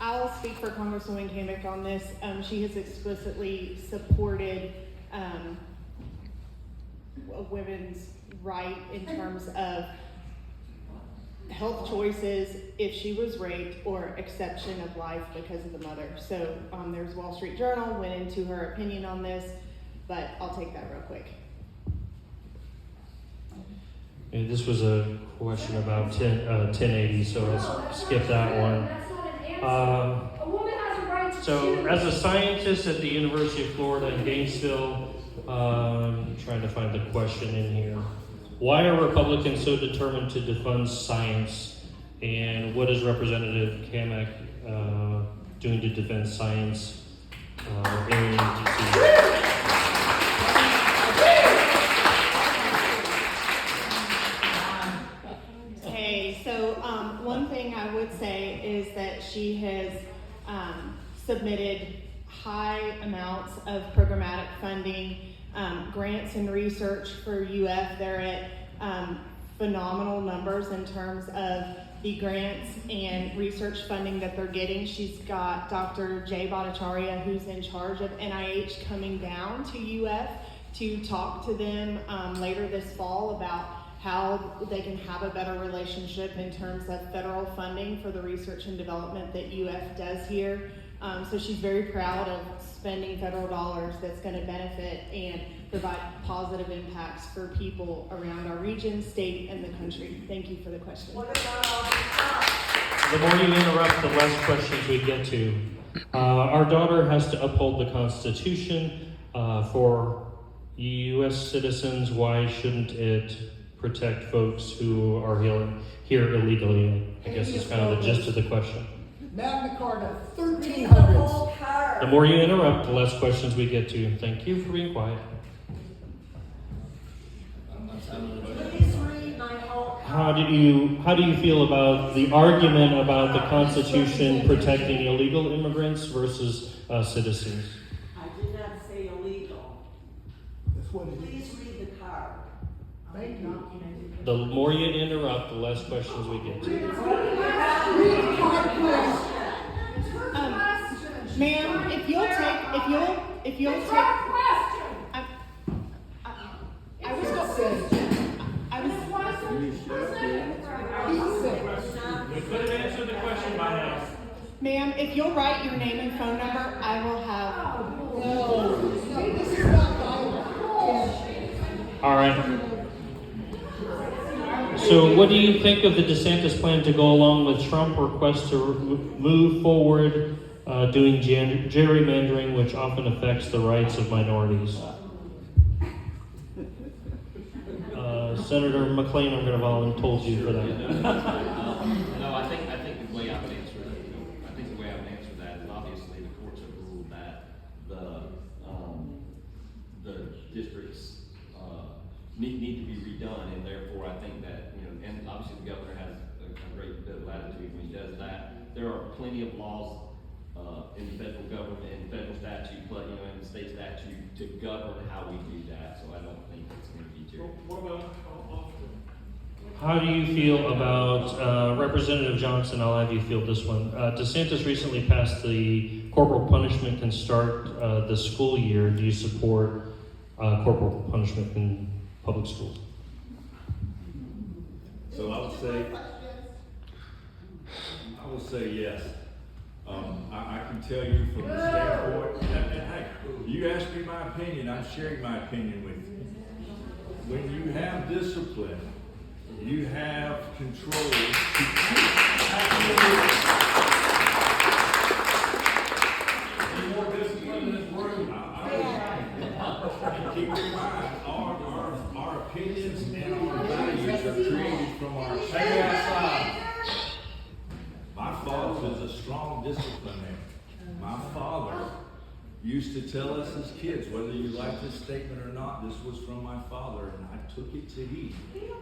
I'll speak for Congresswoman Cambick on this. She has explicitly supported women's right in terms of health choices if she was raped or exception of life because of the mother. So there's Wall Street Journal went into her opinion on this, but I'll take that real quick. And this was a question about 1080, so let's skip that one. A woman has a right to So, choose. as a scientist at the University of Florida in Gainesville, trying to find the question in here. Why are Republicans so determined to defund science? And what is Representative Kamek doing to defend science in DC? One thing I would say is that she has submitted high amounts of programmatic funding, grants and research for UF. They're at phenomenal numbers in terms of the grants and research funding that they're getting. She's got Dr. Jay Bhattacharya, who's in charge of NIH, coming down to UF to talk to them later this fall about how they can have a better relationship in terms of federal funding for the research and development that UF does here. So she's very proud of spending federal dollars that's going to benefit and provide positive impacts for people around our region, state, and the country. Thank you for the question. What about all the stuff? The more you interrupt, the less questions we get to. Our daughter has to uphold the Constitution for U.S. citizens. Why shouldn't it protect folks who are here illegally? I guess is kind of the gist of the question. Magna Carta, Read the 1300s. whole card. The more you interrupt, the less questions we get to. Thank you for being quiet. Please read my whole card. How do you feel about the argument about the Constitution protecting illegal immigrants versus citizens? I did not say illegal. That's what it is. Please read the card. Thank you. The more you interrupt, the less questions we get to. Read the card, please. Ma'am, if you'll It's take, her question. I was This wasn't presented for her. He said, We could have answered the question by now. Ma'am, if you'll write your name and phone number, I will have. no, this is not dialogue. All right. So what do you think of the DeSantis plan to go along with Trump request to move forward doing gerrymandering, which often affects the rights of minorities? Senator McClain, I'm going to volunteer you for that. No, I think the way I would answer that is obviously the courts have ruled that the districts need to be redone, and therefore I think that, and obviously the governor has a great bit of latitude when he does that. There are plenty of laws in the federal government and federal statute, but in the state statute to govern how we do that. So I don't think it's going to be too. How do you feel about Representative Johnson? I'll have you field this one. DeSantis recently passed the corporal punishment can start the school year. Do you support corporal punishment in public schools? So I would say yes. I can tell you from the standpoint, hey, you asked me my opinion, I'm sharing my opinion with you. When you have discipline, you have control Any more discipline in this room? Keep in mind, our opinions and our values are created from our outside. My father was a strong disciplinarian. My father used to tell us as kids, whether you like this statement or not, this was from my father, and I took it to heed.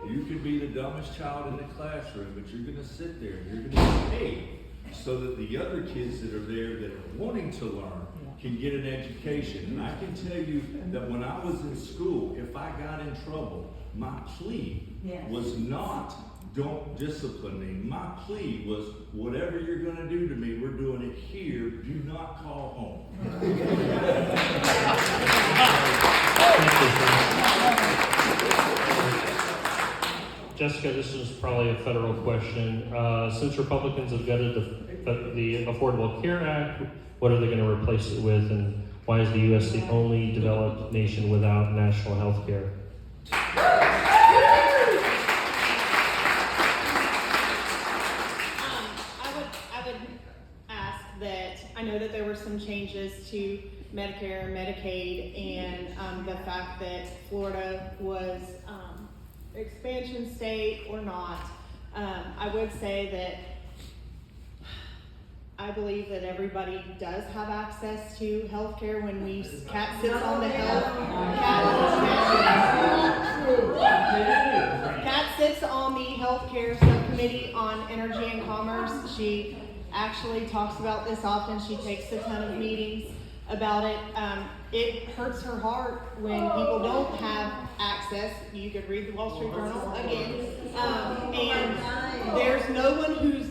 You could be the dumbest child in the classroom, but you're going to sit there and you're going to be paid so that the other kids that are there that are wanting to learn can get an education. And I can tell you that when I was in school, if I got in trouble, my plea was not, don't discipline me. My plea was, whatever you're going to do to me, we're doing it here. Do not call home. Jessica, this is probably a federal question. Since Republicans have gutted the Affordable Care Act, what are they going to replace it with, and why is the U.S. the only developed nation without national health care? I would ask that, I know that there were some changes to Medicare and Medicaid, and the fact that Florida was expansion state or not. I would say that I believe that everybody does have access to health care when Kat sits on the Kat sits on the healthcare subcommittee on energy and commerce. She actually talks about this often. She takes a ton of meetings about it. It hurts her heart when people don't have access. You could read the Wall Street Journal again. And there's no one who's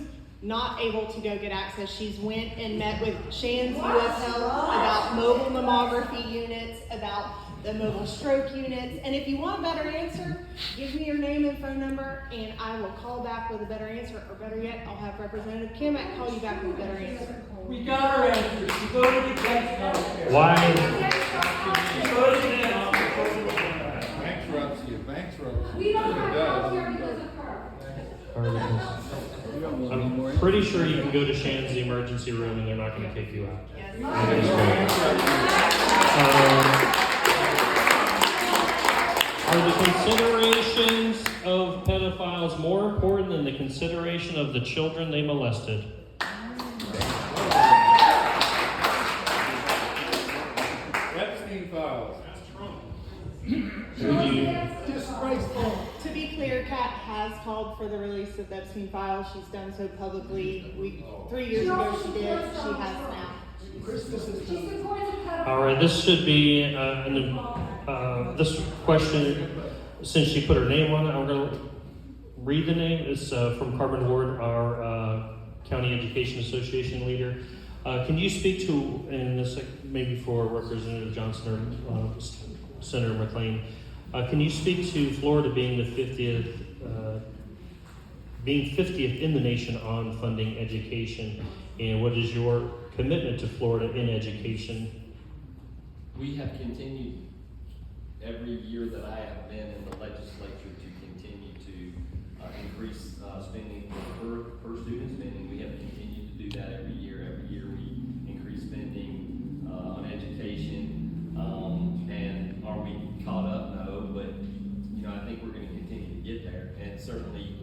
not able to go get access. She's went and met with Shands US Health about mobile mammography units, about the mobile stroke units. And if you want a better answer, give me your name and phone number, and I will call back with a better answer, or better yet, I'll have Representative Kim call you back with a better answer. We got our answers. We voted against healthcare. Why? We voted against Bankruptcy. We don't have healthcare because of her. I'm pretty sure you can go to Shan's emergency room and they're not going to kick you out. Yes. Are the considerations of pedophiles more important than the consideration of the children they molested? Epstein files. Disgraceful. To be clear, Kat has called for the release of the Epstein files. She's done so publicly. 3 years ago she did. She has now. Christmas is She coming. supports the pedophiles. All right, this should be this question, since she put her name on it, I'm going to read the name. It's from Carbon Ward, our County Education Association leader. Can you speak to, and this maybe for Representative Johnson or Senator McClain, can you speak to Florida being the 50th in the nation on funding education, and what is your commitment to Florida in education? We have continued every year that I have been in the legislature to continue to increase spending per student spending. We have continued to do that every year. Every year we increase spending on education. And are we caught up? No, but I think we're going to continue to get there. And certainly,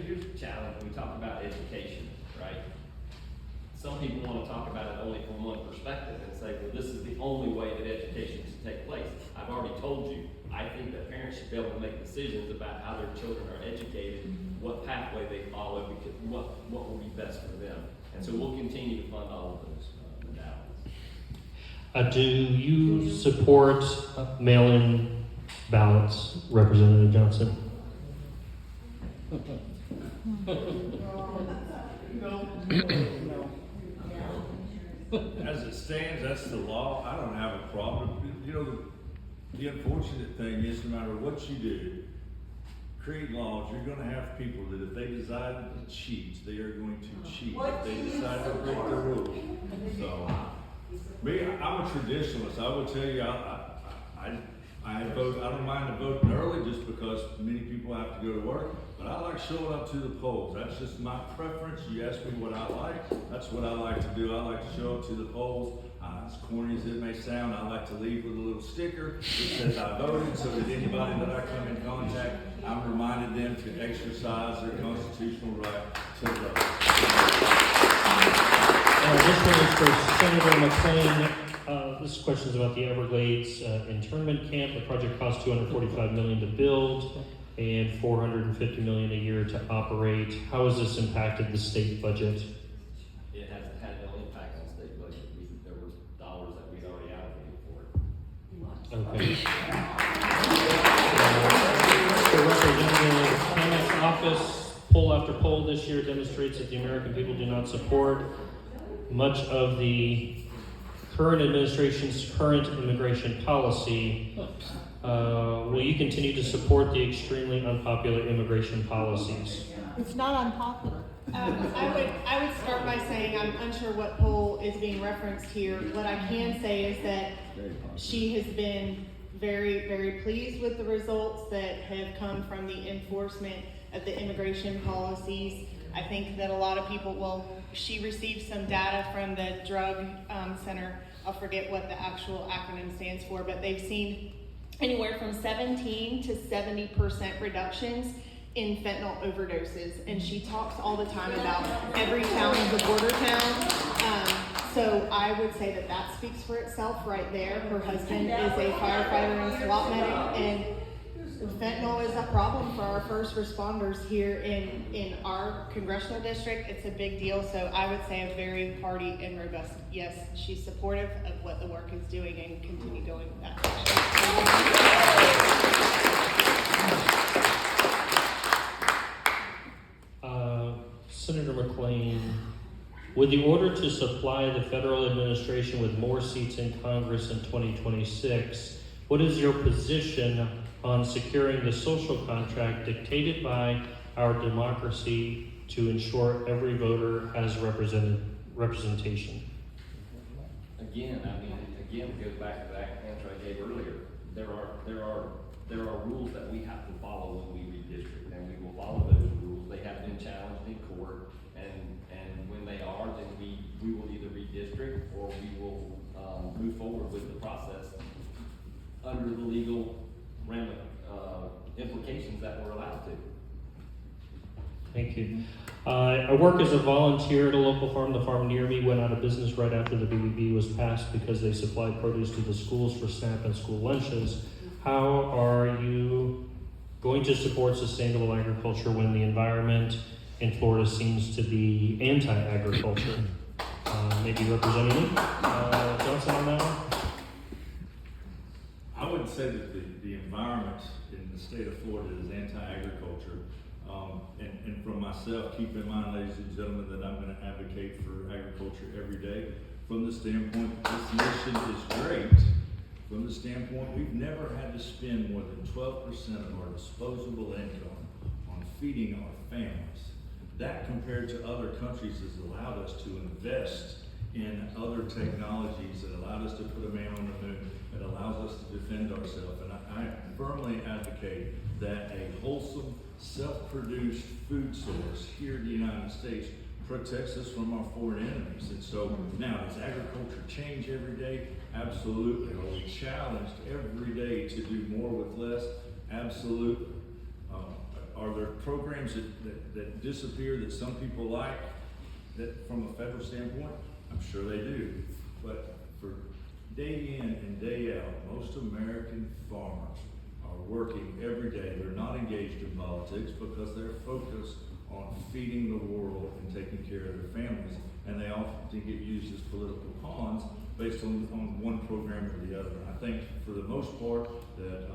here's the challenge when we talk about education, right? Some people want to talk about it only from one perspective and say, well, this is the only way that education should take place. I've already told you, I think that parents should be able to make decisions about how their children are educated, what pathway they follow, because what will be best for them. And so we'll continue to fund all of those modalities. Do you support mail-in ballots, Representative Johnson? As it stands, that's the law. I don't have a problem. The unfortunate thing is, no matter what you do, create laws, you're gonna have people that if they decide to cheat, they are going to cheat. If they decide to break the rules. So, I'm a traditionalist. I will tell you, I vote. I don't mind voting early just because many people have to go to work. But I like showing up to the polls. That's just my preference. You ask me what I like. That's what I like to do. I like to show up to the polls. As corny as it may sound, I like to leave with a little sticker that says I voted, so that anybody that I come in contact, I'm reminded them to exercise their constitutional right to vote. This one is for Senator McClain. This question is about the Everglades internment camp. The project cost $245 million to build and $450 million a year to operate. How has this impacted the state budget? It hasn't had no impact on the state budget. There were dollars that we'd already allocated for it. Okay. The Representative Hammock's office, poll after poll this year demonstrates that the American people do not support much of the current administration's current immigration policy. Will you continue to support the extremely unpopular immigration policies? It's not unpopular. I would start by saying I'm unsure what poll is being referenced here. What I can say is that she has been very, very pleased with the results that have come from the enforcement of the immigration policies. I think that a lot of people, she received some data from the drug center. I'll forget what the actual acronym stands for, but they've seen anywhere from 17 to 70% reductions in fentanyl overdoses. And she talks all the time about every town is a border town. So I would say that speaks for itself right there. Her husband is a firefighter and SWAT medic, and fentanyl is a problem for our first responders here in our congressional district. It's a big deal, so I would say a very hearty and robust yes. She's supportive of what the work is doing and continue going with that. Senator McClain, With the order to supply the federal administration with more seats in Congress in 2026, what is your position on securing the social contract dictated by our democracy to ensure every voter has representation? Again, it goes back to that answer I gave earlier. There are rules that we have to follow when we redistrict, and we will follow those rules. They have been challenged in court, and when they are, then we will either redistrict or we will move forward with the process under the legal implications that we're allowed to. Thank you. I work as a volunteer at a local farm. The farm near me went out of business right after the BBB was passed because they supplied produce to the schools for SNAP and school lunches. How are you going to support sustainable agriculture when the environment in Florida seems to be anti-agriculture? Maybe Representative Johnson on that one? I would say that the environment in the state of Florida is anti-agriculture. And from myself, keep in mind, ladies and gentlemen, that I'm going to advocate for agriculture every day from the standpoint that this nation is great. From the standpoint, we've never had to spend more than 12% of our disposable income on feeding our families. That, compared to other countries, has allowed us to invest in other technologies that allowed us to put a man on the moon, that allows us to defend ourselves. And I firmly advocate that a wholesome, self-produced food source here in the United States protects us from our foreign enemies. And so now, does agriculture change every day? Absolutely. Are we challenged every day to do more with less? Absolutely. Are there programs that disappear that some people like, that from a federal standpoint? I'm sure they do. But for day in and day out, most American farmers are working every day. They're not engaged in politics because they're focused on feeding the world and taking care of their families. And they often get used as political pawns based on one program or the other. I think for the most part that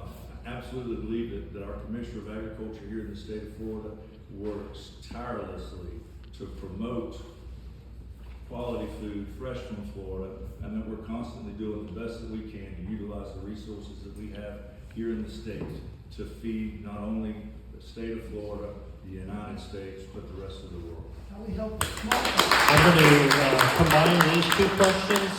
I absolutely believe that our Commissioner of Agriculture here in the state of Florida works tirelessly to promote quality food, fresh from Florida, and that we're constantly doing the best that we can to utilize the resources that we have here in the state to feed not only the state of Florida, the United States, but the rest of the world. How we help small I'm going to combine these two questions.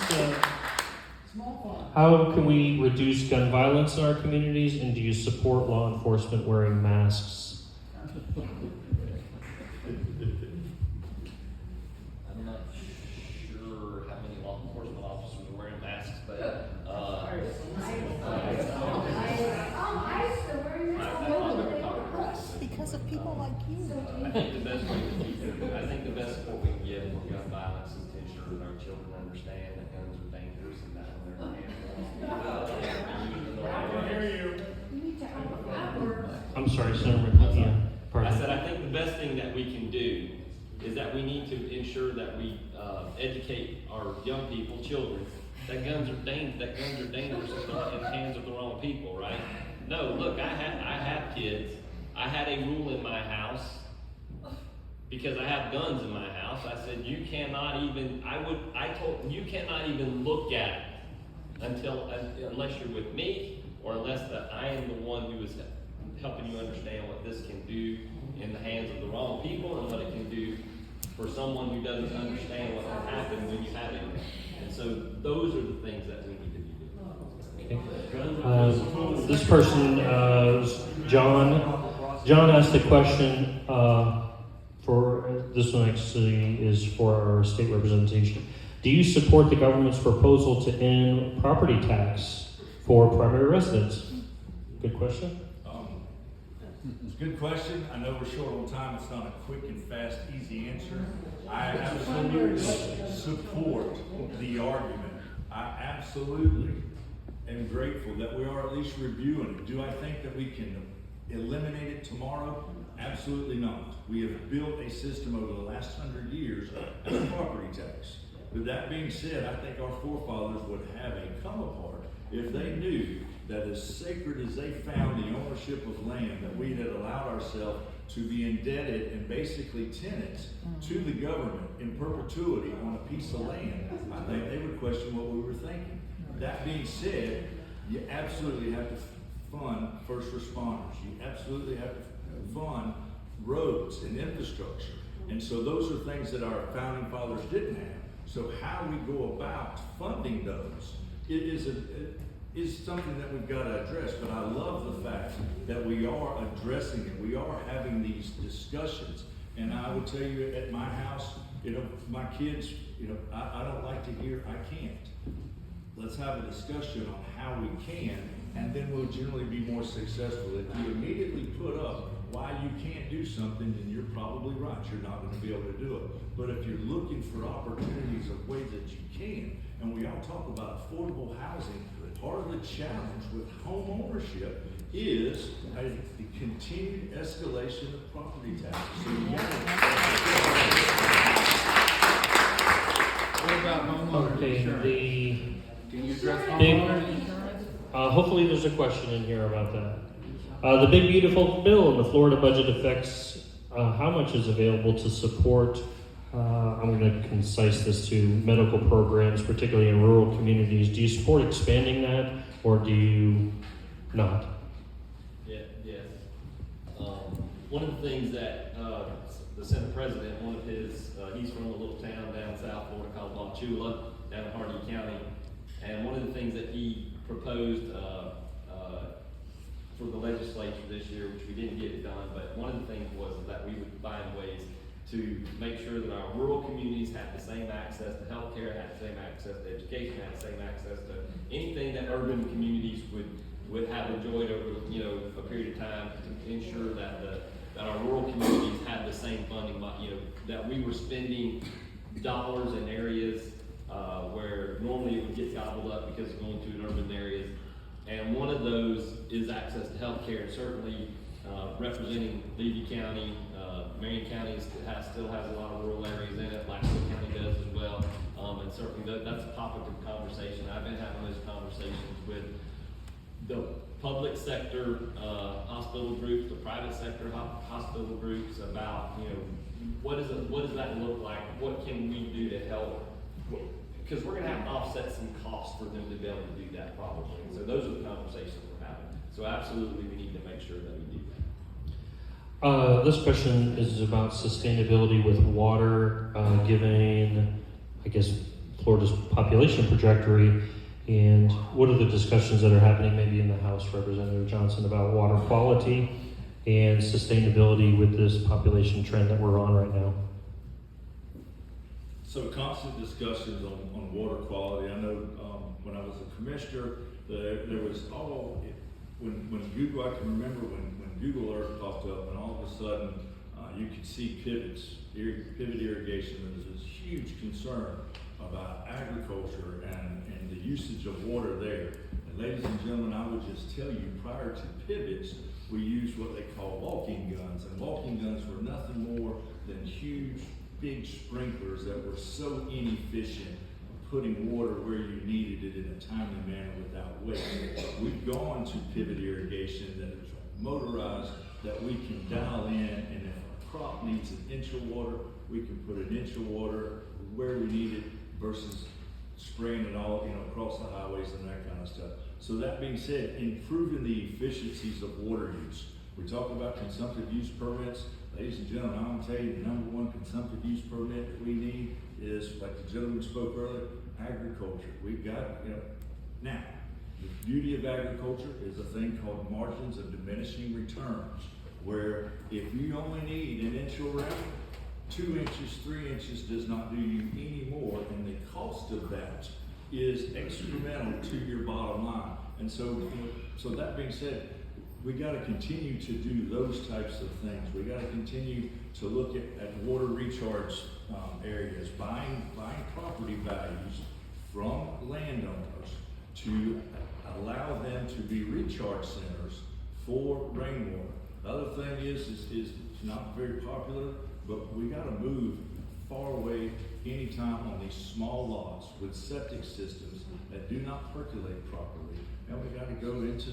farms. How can we reduce gun violence in our communities, and do you support law enforcement wearing masks? I'm not sure how many law enforcement officers are wearing masks, but Because of people like you. I think the best support we can give for gun violence is to ensure that our children understand that guns are dangerous and that when they're I'm sorry, Senator. Yeah, pardon. I said, I think the best thing that we can do is that we need to ensure that we educate our young people, children, that guns are dangerous in the hands of the wrong people, right? No, look, I have kids. I had a rule in my house because I have guns in my house. I said, you cannot even look at it unless you're with me, or unless that I am the one who is helping you understand what this can do in the hands of the wrong people and what it can do for someone who doesn't understand what will happen when you have it. And so those are the things that we need to be doing. This person, John asked a question for this one actually is for our state representation. Do you support the government's proposal to end property tax for primary residents? Good question. It's a good question. I know we're short on time. It's not a quick and fast, easy answer. I absolutely support the argument. I absolutely am grateful that we are at least reviewing it. Do I think that we can eliminate it tomorrow? Absolutely not. We have built a system over the last 100 years as property tax. With that being said, I think our forefathers would have a come apart if they knew that as sacred as they found the ownership of land, that we had allowed ourselves to be indebted and basically tenants to the government in perpetuity on a piece of land, I think they would question what we were thinking. That being said, you absolutely have to fund first responders. You absolutely have to fund roads and infrastructure. And so those are things that our founding fathers didn't have. So how we go about funding those is something that we've got to address. But I love the fact that we are addressing it. We are having these discussions. And I will tell you, at my house, my kids, I don't like to hear, I can't. Let's have a discussion on how we can, and then we'll generally be more successful. If you immediately put up why you can't do something, then you're probably right. You're not going to be able to do it. But if you're looking for opportunities of ways that you can, and we all talk about affordable housing, part of the challenge with home ownership is the continued escalation of property taxes. So you What about homeowner insurance? Can you address homeowner insurance? Hopefully there's a question in here about that. The big beautiful bill in the Florida budget affects how much is available to support, I'm going to concise this to medical programs, particularly in rural communities. Do you support expanding that, or do you not? Yes. One of the things that the Senate President, one of his, he's from a little town down South Florida called Wauchula, down in Hardee County, and one of the things that he proposed for the legislature this year, which we didn't get it done, but one of the things was that we would find ways to make sure that our rural communities have the same access to healthcare, have the same access to education, have the same access to anything that urban communities would have enjoyed over a period of time, to ensure that that our rural communities have the same funding, that we were spending dollars in areas where normally it would get gobbled up because of going to an urban areas. And one of those is access to healthcare, and certainly representing Levy County, Marion County still has a lot of rural areas in it, Blackfoot County does as well, and certainly that's a topic of conversation. I've been having those conversations with the public sector hospital groups, the private sector hospital groups about, what does that look like? What can we do to help? Because we're going to have to offset some costs for them to be able to do that probably. So those are the conversations we're having. So absolutely we need to make sure that we do that. This question is about sustainability with water, given, I guess, Florida's population trajectory, and what are the discussions that are happening maybe in the House, Representative Johnson, about water quality and sustainability with this population trend that we're on right now? So constant discussions on water quality. I know when I was a commissioner, there was when Google, I can remember when Google Earth popped up, and all of a sudden you could see pivot irrigation. There was this huge concern about agriculture and the usage of water there. And ladies and gentlemen, I would just tell you, prior to pivots, we used what they call walking guns, and walking guns were nothing more than huge, big sprinklers that were so inefficient, putting water where you needed it in a timely manner without waste. We've gone to pivot irrigation that is motorized, that we can dial in, and if a crop needs an inch of water, we can put an inch of water where we need it versus spraying it all, across the highways and that kind of stuff. So that being said, improving the efficiencies of water use. We talk about consumptive use permits. Ladies and gentlemen, I'm going to tell you the number one consumptive use permit that we need is, like the gentleman spoke earlier, agriculture. We've got, now, the beauty of agriculture is a thing called margins of diminishing returns, where if you only need an inch of rain, 2 inches, 3 inches does not do you any more, and the cost of that is incremental to your bottom line. And so, so that being said, we got to continue to do those types of things. We got to continue to look at water recharge areas, buying property values from landowners to allow them to be recharge centers for rainwater. The other thing is not very popular, but we got to move far away anytime on these small lots with septic systems that do not percolate properly. And we got to go into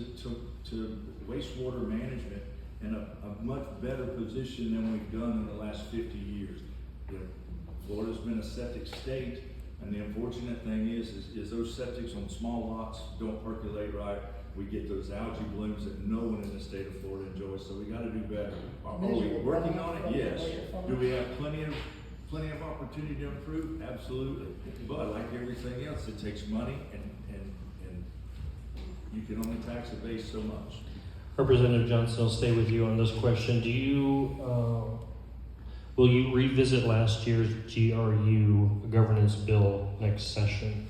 wastewater management in a much better position than we've done in the last 50 years. Florida's been a septic state, and the unfortunate thing is those septics on small lots don't percolate right. We get those algae blooms that no one in the state of Florida enjoys, so we gotta do better. Are we working on it? Yes. Do we have plenty of opportunity to improve? Absolutely. But like everything else, it takes money, and you can only tax a base so much. Representative Johnson, I'll stay with you on this question. Do you, will you revisit last year's GRU governance bill next session?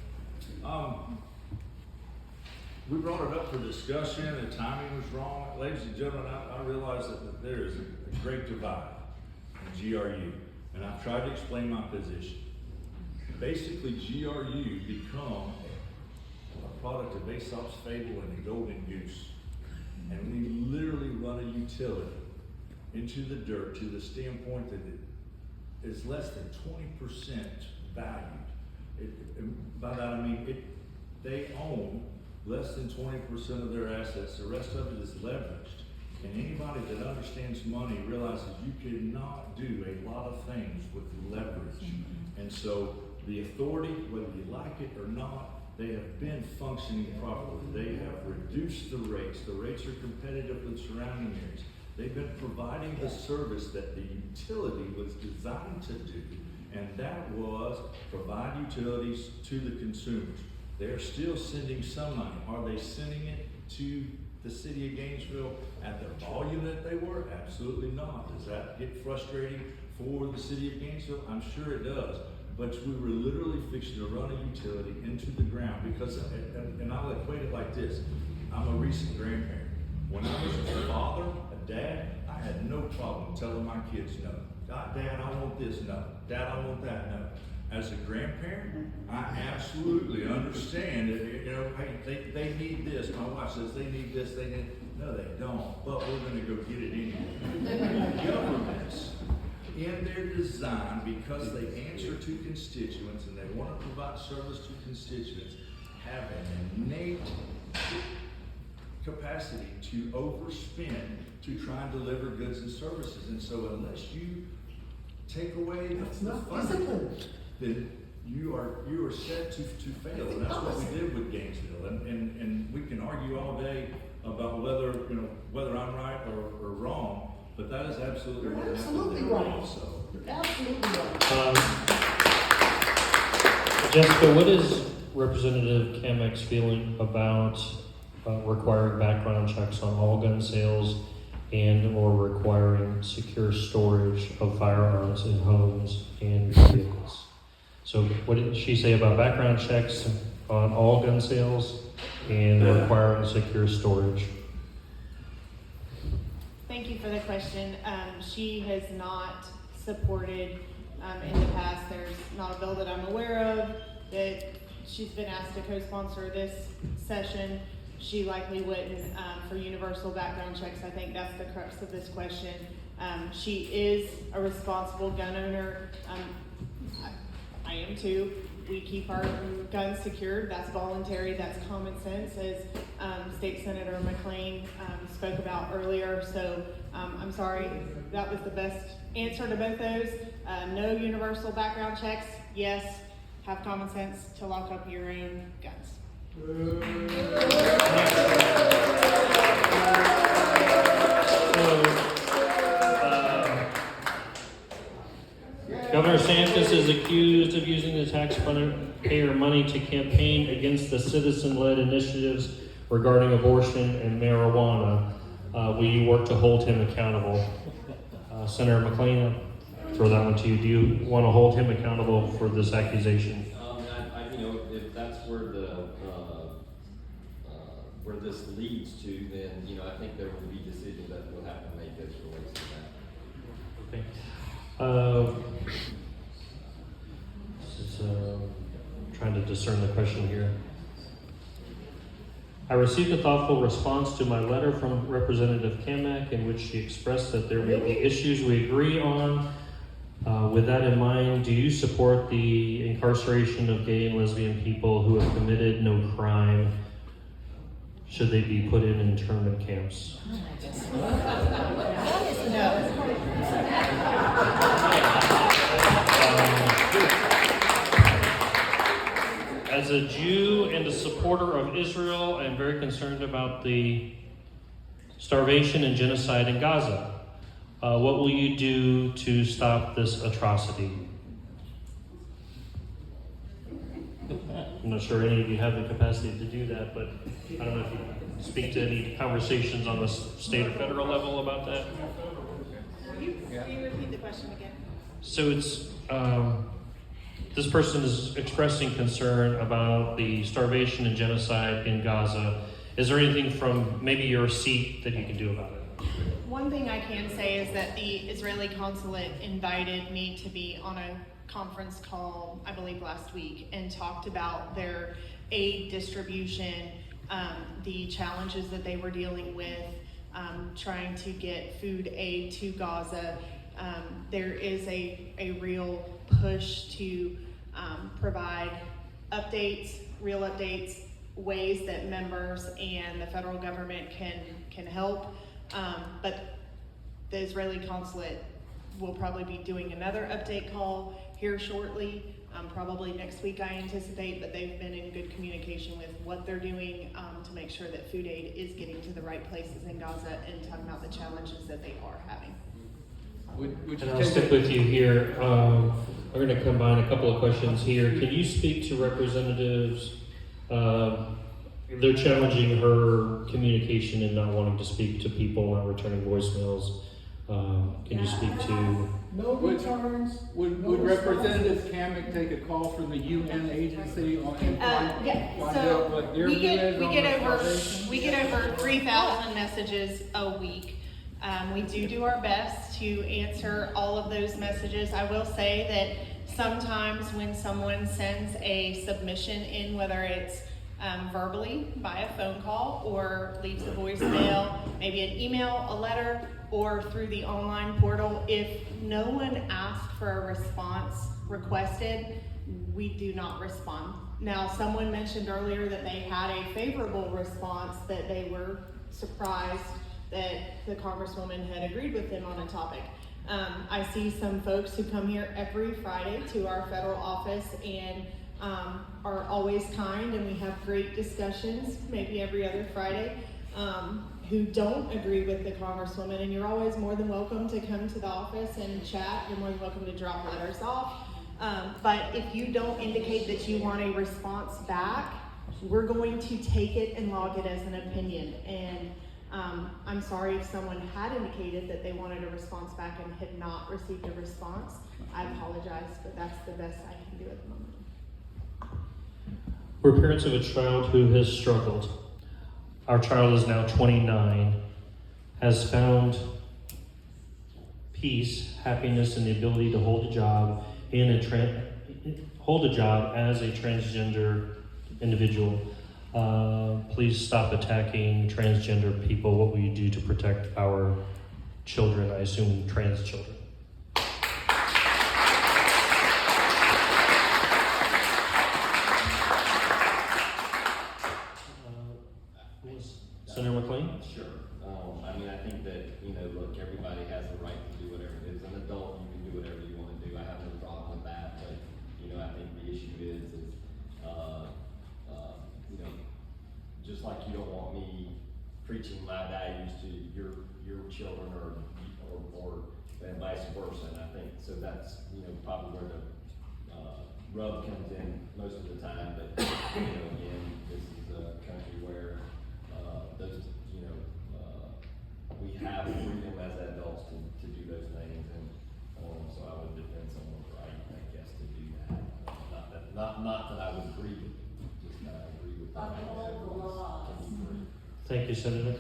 We brought it up for discussion, the timing was wrong. Ladies and gentlemen, I realize that there is a great divide in GRU, and I've tried to explain my position. Basically, GRU become a product of Aesop's fable and the golden goose. And we literally run a utility into the dirt to the standpoint that it is less than 20% valued. By that I mean they own less than 20% of their assets. The rest of it is leveraged. And anybody that understands money realizes you cannot do a lot of things with leverage. And so the authority, whether you like it or not, they have been functioning properly. They have reduced the rates. The rates are competitive with surrounding areas. They've been providing the service that the utility was designed to do, and that was provide utilities to the consumers. They're still sending some money. Are they sending it to the city of Gainesville at the volume that they were? Absolutely not. Does that get frustrating for the city of Gainesville? I'm sure it does. But we were literally fixing to run a utility into the ground because, and I'll equate it like this. I'm a recent grandparent. When I was a father, a dad, I had no problem telling my kids no. Dad, I want this, no. Dad, I want that, no. As a grandparent, I absolutely understand that, hey, they need this. My wife says they need this, they need, no, they don't, but we're gonna go get it anyway. Governments, in their design, because they answer to constituents and they want to provide service to constituents, have an innate capacity to overspend to try and deliver goods and services. And so unless you take away the funding, then you are set to fail. And that's what we did with Gainesville. And we can argue all day about whether I'm right or wrong. But that is absolutely what happened. Absolutely right. So. You're absolutely right. Jessica, what is Representative Kamek's feeling about requiring background checks on all gun sales and or requiring secure storage of firearms in homes and vehicles? So what did she say about background checks on all gun sales and requiring secure storage? Thank you for the question. She has not supported in the past. There's not a bill that I'm aware of that she's been asked to co-sponsor this session. She likely wouldn't for universal background checks. I think that's the crux of this question. She is a responsible gun owner. I am too. We keep our guns secured. That's voluntary. That's common sense, as State Senator McClain spoke about earlier. So I'm sorry, that was the best answer to both those. No universal background checks. Yes, have common sense to lock up your own guns. Governor DeSantis is accused of using the taxpayer money to campaign against the citizen-led initiatives regarding abortion and marijuana. Will you work to hold him accountable? Senator McClain, I'll throw that one to you. Do you want to hold him accountable for this accusation? If that's where where this leads to, then I think there will be decisions that we'll have to make as it relates to that. Okay. This is trying to discern the question here. I received a thoughtful response to my letter from Representative Kamek in which she expressed that there may be issues we agree on. With that in mind, do you support the incarceration of gay and lesbian people who have committed no crime? Should they be put in internment camps? As a Jew and a supporter of Israel, I am very concerned about the starvation and genocide in Gaza. What will you do to stop this atrocity? I'm not sure any of you have the capacity to do that, but I don't know if you can speak to any conversations on the state or federal level about that. Will you repeat the question again? So it's, this person is expressing concern about the starvation and genocide in Gaza. Is there anything from maybe your seat that you can do about it? One thing I can say is that the Israeli consulate invited me to be on a conference call, I believe last week, and talked about their aid distribution, the challenges that they were dealing with, trying to get food aid to Gaza. There is a real push to provide updates, real updates, ways that members and the federal government can help. But the Israeli consulate will probably be doing another update call here shortly, probably next week I anticipate, but they've been in good communication with what they're doing to make sure that food aid is getting to the right places in Gaza and talking about the challenges that they are having. And I'll stick with you here. I'm going to combine a couple of questions here. Can you speak to representatives? They're challenging her communication and not wanting to speak to people, not returning voicemails. Can you speak to? No returns. Would no Representative Kamek take a call from the UN agency on and find out So what their we view is on we get over 3,000 messages a week. We do our best to answer all of those messages. I will say that sometimes when someone sends a submission in, whether it's verbally by a phone call or leaves a voicemail, maybe an email, a letter, or through the online portal, if no one asked for a response requested, we do not respond. Now, someone mentioned earlier that they had a favorable response, that they were surprised that the Congresswoman had agreed with them on a topic. I see some folks who come here every Friday to our federal office and are always kind, and we have great discussions, maybe every other Friday, who don't agree with the Congresswoman, and you're always more than welcome to come to the office and chat. You're more than welcome to drop letters off. But if you don't indicate that you want a response back, we're going to take it and log it as an opinion. And I'm sorry if someone had indicated that they wanted a response back and had not received a response. I apologize, but that's the best I can do at the moment. We're parents of a child who has struggled. Our child is now 29, has found peace, happiness, and the ability to hold a job as a transgender individual. Please stop attacking transgender people. What will you do to protect our children? I assume trans children. Senator McClain? Sure. I mean, I think that, look, everybody has the right to do whatever it is. An adult, you can do whatever you want to do. I have no problem with that. But, I think the issue is just like you don't want me preaching my values to your children or and vice versa. And I think, so that's, probably where the rub comes in most of the time. But, again, this is a country where we have freedom as adults to do those things, and so I would defend someone's right, I guess, to do that. Not that I would agree with it, just that I agree with that. Thank you, Senator.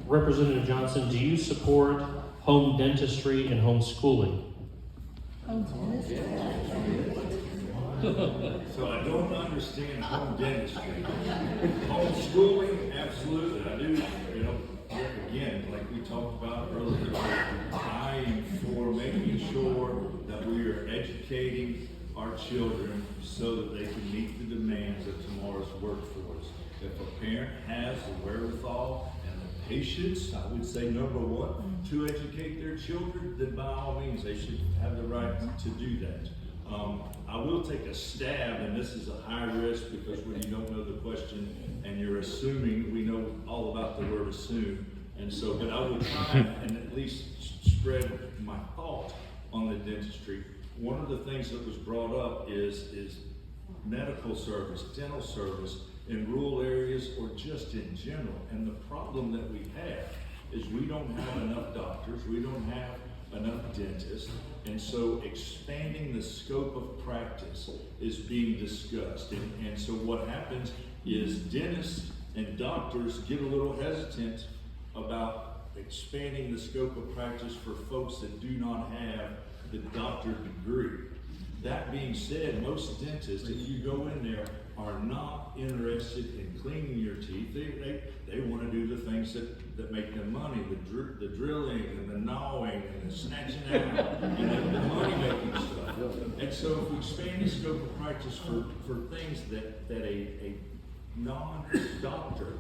Representative Johnson, do you support home dentistry and homeschooling? So I don't understand home dentistry. Homeschooling, absolutely, I do, again, like we talked about earlier, I am for making sure that we are educating our children so that they can meet the demands of tomorrow's workforce. If a parent has the wherewithal and the patience, I would say number one, to educate their children, then by all means, they should have the right to do that. I will take a stab, and this is a high risk because when you don't know the question and you're assuming, we know all about the word assume. And so, but I will try and at least spread my thought on the dentistry. One of the things that was brought up is medical service, dental service in rural areas or just in general. And the problem that we have is we don't have enough doctors, we don't have enough dentists, and so expanding the scope of practice is being discussed. And so what happens is dentists and doctors get a little hesitant about expanding the scope of practice for folks that do not have the doctorate degree. That being said, most dentists, if you go in there, are not interested in cleaning your teeth. They want to do the things that make them money, the drilling and the gnawing and the snatching out and the money-making stuff. And so if we expand the scope of practice for things that a non-doctor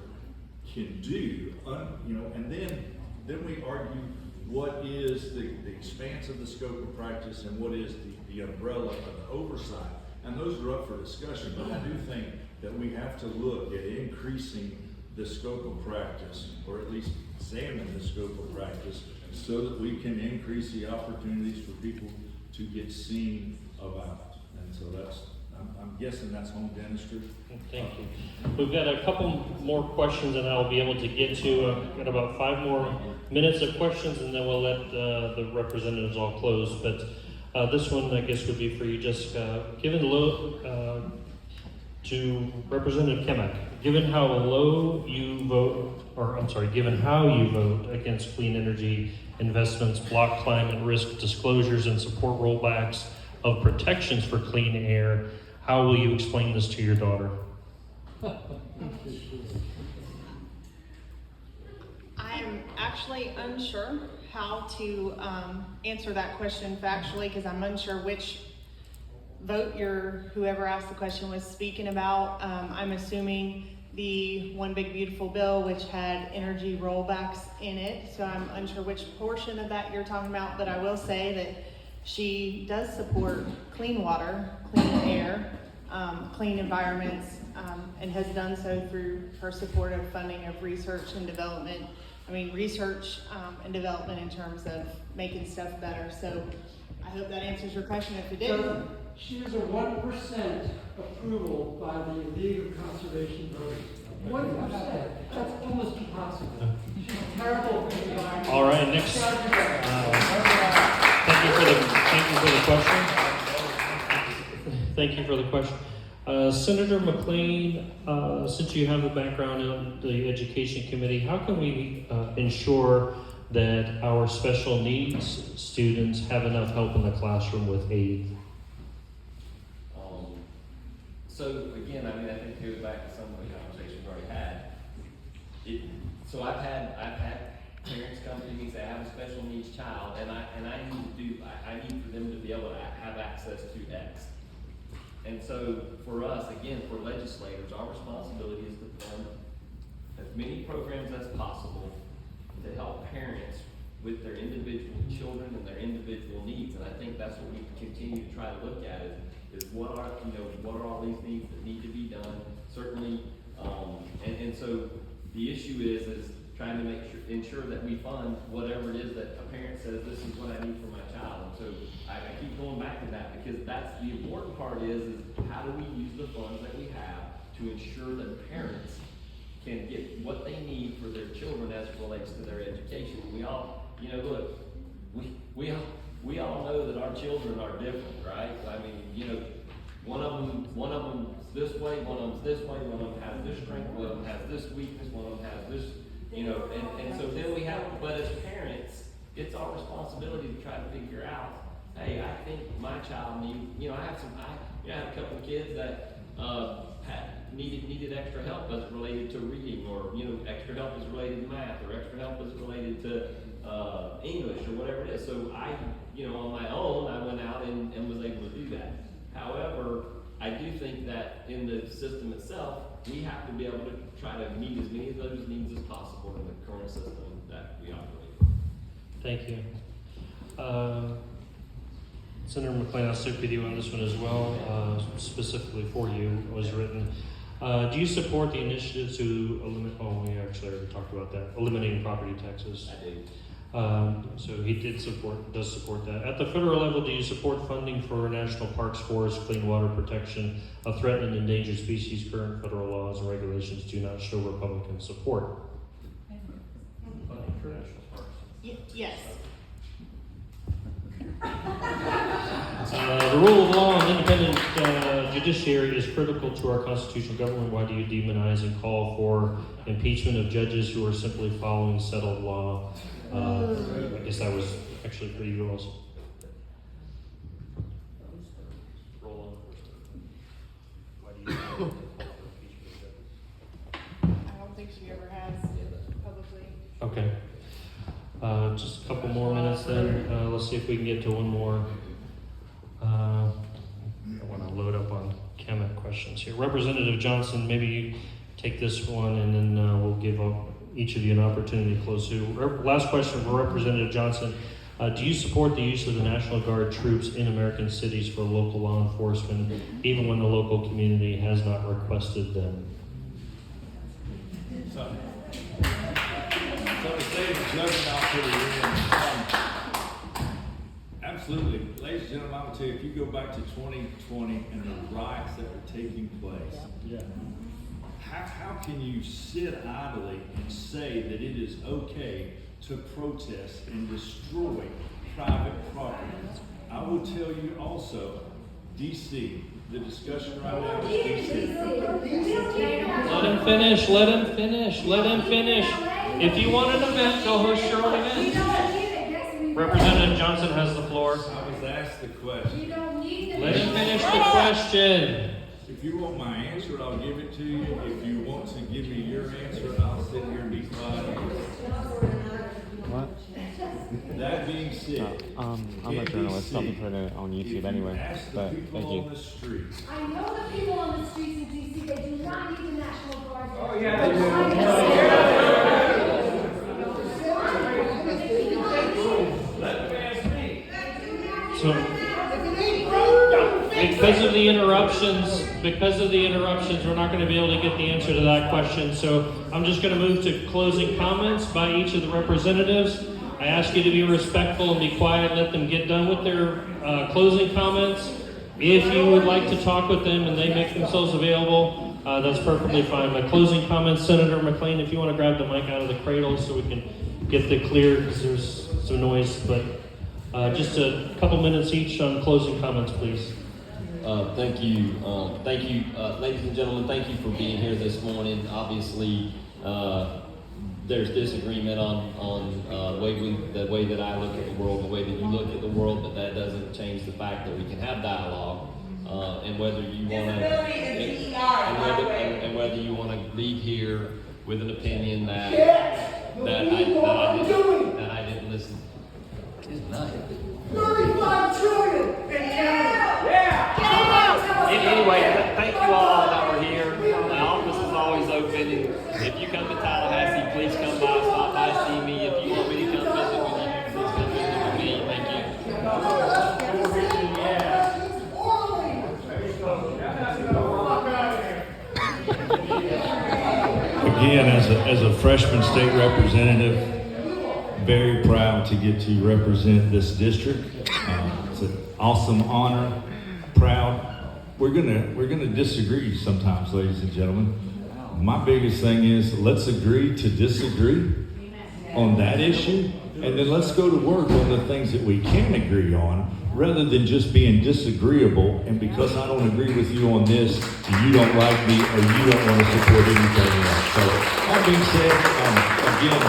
can do, and then we argue what is the expanse of the scope of practice and what is the umbrella of the oversight. And those are up for discussion, but I do think that we have to look at increasing the scope of practice, or at least examine the scope of practice, so that we can increase the opportunities for people to get seen about. And so I'm guessing that's home dentistry. Thank you. We've got a couple more questions that I'll be able to get to. Got about 5 more minutes of questions, and then we'll let the representatives all close. But this one, I guess, would be for you, Jessica. Given to Representative Kemek, given how you vote against clean energy investments, block climate risk disclosures, and support rollbacks of protections for clean air, how will you explain this to your daughter? I am actually unsure how to answer that question factually, because I'm unsure which vote whoever asked the question was speaking about. I'm assuming the One Big Beautiful Bill, which had energy rollbacks in it, so I'm unsure which portion of that you're talking about, but I will say that she does support clean water, clean air, clean environments, and has done so through her support of funding of research and development. Research and development in terms of making stuff better. So I hope that answers your question. If it didn't, She has a 1% approval by the League of Conservation Voters. 1%. That's almost impossible. She's terrible for the environment. All right, next. Thank you for the question. Senator McClain, since you have the background in the Education Committee, how can we ensure that our special needs students have enough help in the classroom with aid? So again, I think it goes back to some of the conversations we've already had. So I've had parents come to me and say, I have a special needs child, and I need for them to be able to have access to X. And so for us, again, for legislators, our responsibility is to fund as many programs as possible to help parents with their individual children and their individual needs. And I think that's what we continue to try to look at is what are all these needs that need to be done. Certainly, and so the issue is trying to ensure that we fund whatever it is that a parent says, this is what I need for my child. And so I keep going back to that, because that's the important part is how do we use the funds that we have to ensure that parents can get what they need for their children as it relates to their education. We all, look, we all know that our children are different, right? One of them is this way, one of them's this way, one of them has this strength, one of them has this weakness, one of them has this, and so then we have, but as parents, it's our responsibility to try to figure out, hey, I think my child I have a couple of kids that needed extra help as it related to reading, or extra help is related to math, or extra help is related to English, or whatever it is. So I, on my own, I went out and was able to do that. However, I do think that in the system itself, we have to be able to try to meet as many of those needs as possible in the current system that we operate. Thank you. Senator McClain, I'll stick with you on this one as well, specifically for you, it was written. Do you support the initiative to eliminate, we actually already talked about that, eliminating property taxes? I do. So he does support that. At the federal level, do you support funding for national parks, forests, clean water protection of threatened and endangered species? Current federal laws and regulations do not show Republican support. Funding for national parks. Yes. The rule of law and independent judiciary is critical to our constitutional government. Why do you demonize and call for impeachment of judges who are simply following settled law? I guess that was actually for you also. Roll on. Why do you call for impeachment of judges? I don't think she ever has publicly. Okay. Just a couple more minutes then. Let's see if we can get to one more. I want to load up on comment questions here. Representative Johnson, maybe you take this one and then we'll give each of you an opportunity to close. So, last question for Representative Johnson. Do you support the use of the National Guard troops in American cities for local law enforcement, even when the local community has not requested them? So to say the judgment out to the absolutely. Ladies and gentlemen, I will tell you, if you go back to 2020 and the riots that were taking place, how can you sit idly and say that it is okay to protest and destroy private property? I will tell you also, DC, the discussion right now is DC. Let him finish, let him finish, let him finish. If you want an event, go host your own event. Representative Johnson has the floor. I was asked the question. Let him finish the question. If you want my answer, I'll give it to you. If you want to give me your answer, I'll sit here and be quiet. What? That being said, I'm a journalist. I'll be putting it on YouTube anyway. But thank you. On the streets, I know the people on the streets in DC, they do not need the National Guard. Oh, yeah. So, because of the interruptions, we're not going to be able to get the answer to that question. So I'm just going to move to closing comments by each of the representatives. I ask you to be respectful and be quiet. Let them get done with their closing comments. If you would like to talk with them and they make themselves available, that's perfectly fine. My closing comments, Senator McClain, if you want to grab the mic out of the cradle so we can get the clear, because there's some noise, but just a couple minutes each on closing comments, please. Thank you, ladies and gentlemen. Thank you for being here this morning. Obviously, there's disagreement on the way that I look at the world, the way that you look at the world, but that doesn't change the fact that we can have dialogue. And whether you want to, and whether you want to leave here with an opinion that I didn't listen. $35 trillion! Anyway, thank you all that were here. My office is always open. If you come to Tallahassee, please come by, stop by, see me. If you want me to come visit with you, please come visit with me. Thank you. again, as a freshman state representative, very proud to get to represent this district. It's an awesome honor. Proud. We're gonna disagree sometimes, ladies and gentlemen. My biggest thing is let's agree to disagree on that issue, and then let's go to work on the things that we can agree on, rather than just being disagreeable. And because I don't agree with you on this, you don't like me, or you don't want to support anything else. So that being said, again,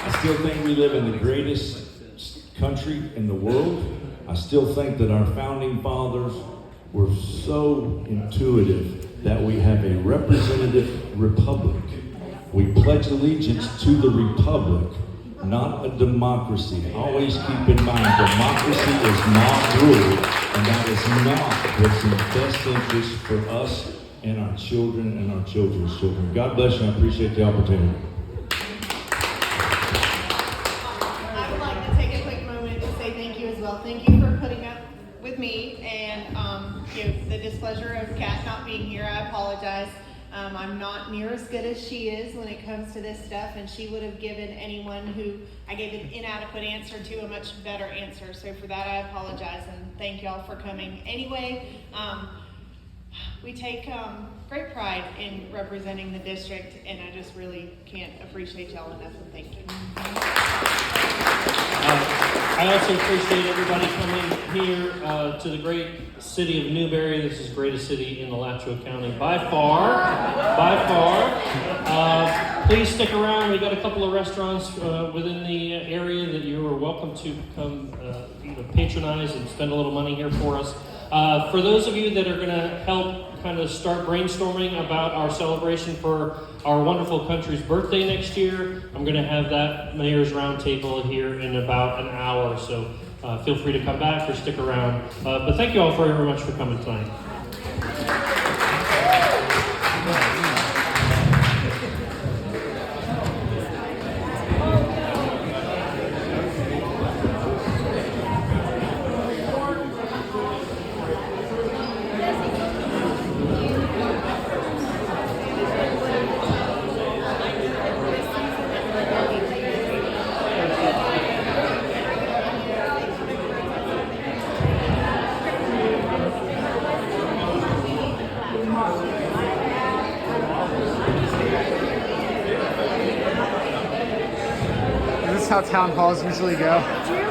I still think we live in the greatest country in the world. I still think that our founding fathers were so intuitive that we have a representative republic. We pledge allegiance to the republic not a democracy. Always keep in mind, democracy is not rule, and that is not what's in the best interest for us and our children and our children's children. God bless you, I appreciate the opportunity. I would like to take a quick moment to say thank you as well. Thank you for putting up with me and the displeasure of Kat not being here. I apologize. I'm not near as good as she is when it comes to this stuff, and she would have given anyone who I gave an inadequate answer to a much better answer. So for that, I apologize, and thank y'all for coming. Anyway, we take great pride in representing the district, and I just really can't appreciate y'all enough, and thank you. I also appreciate everybody coming here to the great city of Newberry. This is the greatest city in Alachua County by far. Please stick around. We got a couple of restaurants within the area that you are welcome to come patronize and spend a little money here for us. For those of you that are going to help kind of start brainstorming about our celebration for our wonderful country's birthday next year, I'm going to have that Mayor's Roundtable here in about an hour, so feel free to come back or stick around. But thank you all very much for coming tonight. Is this how town halls usually go?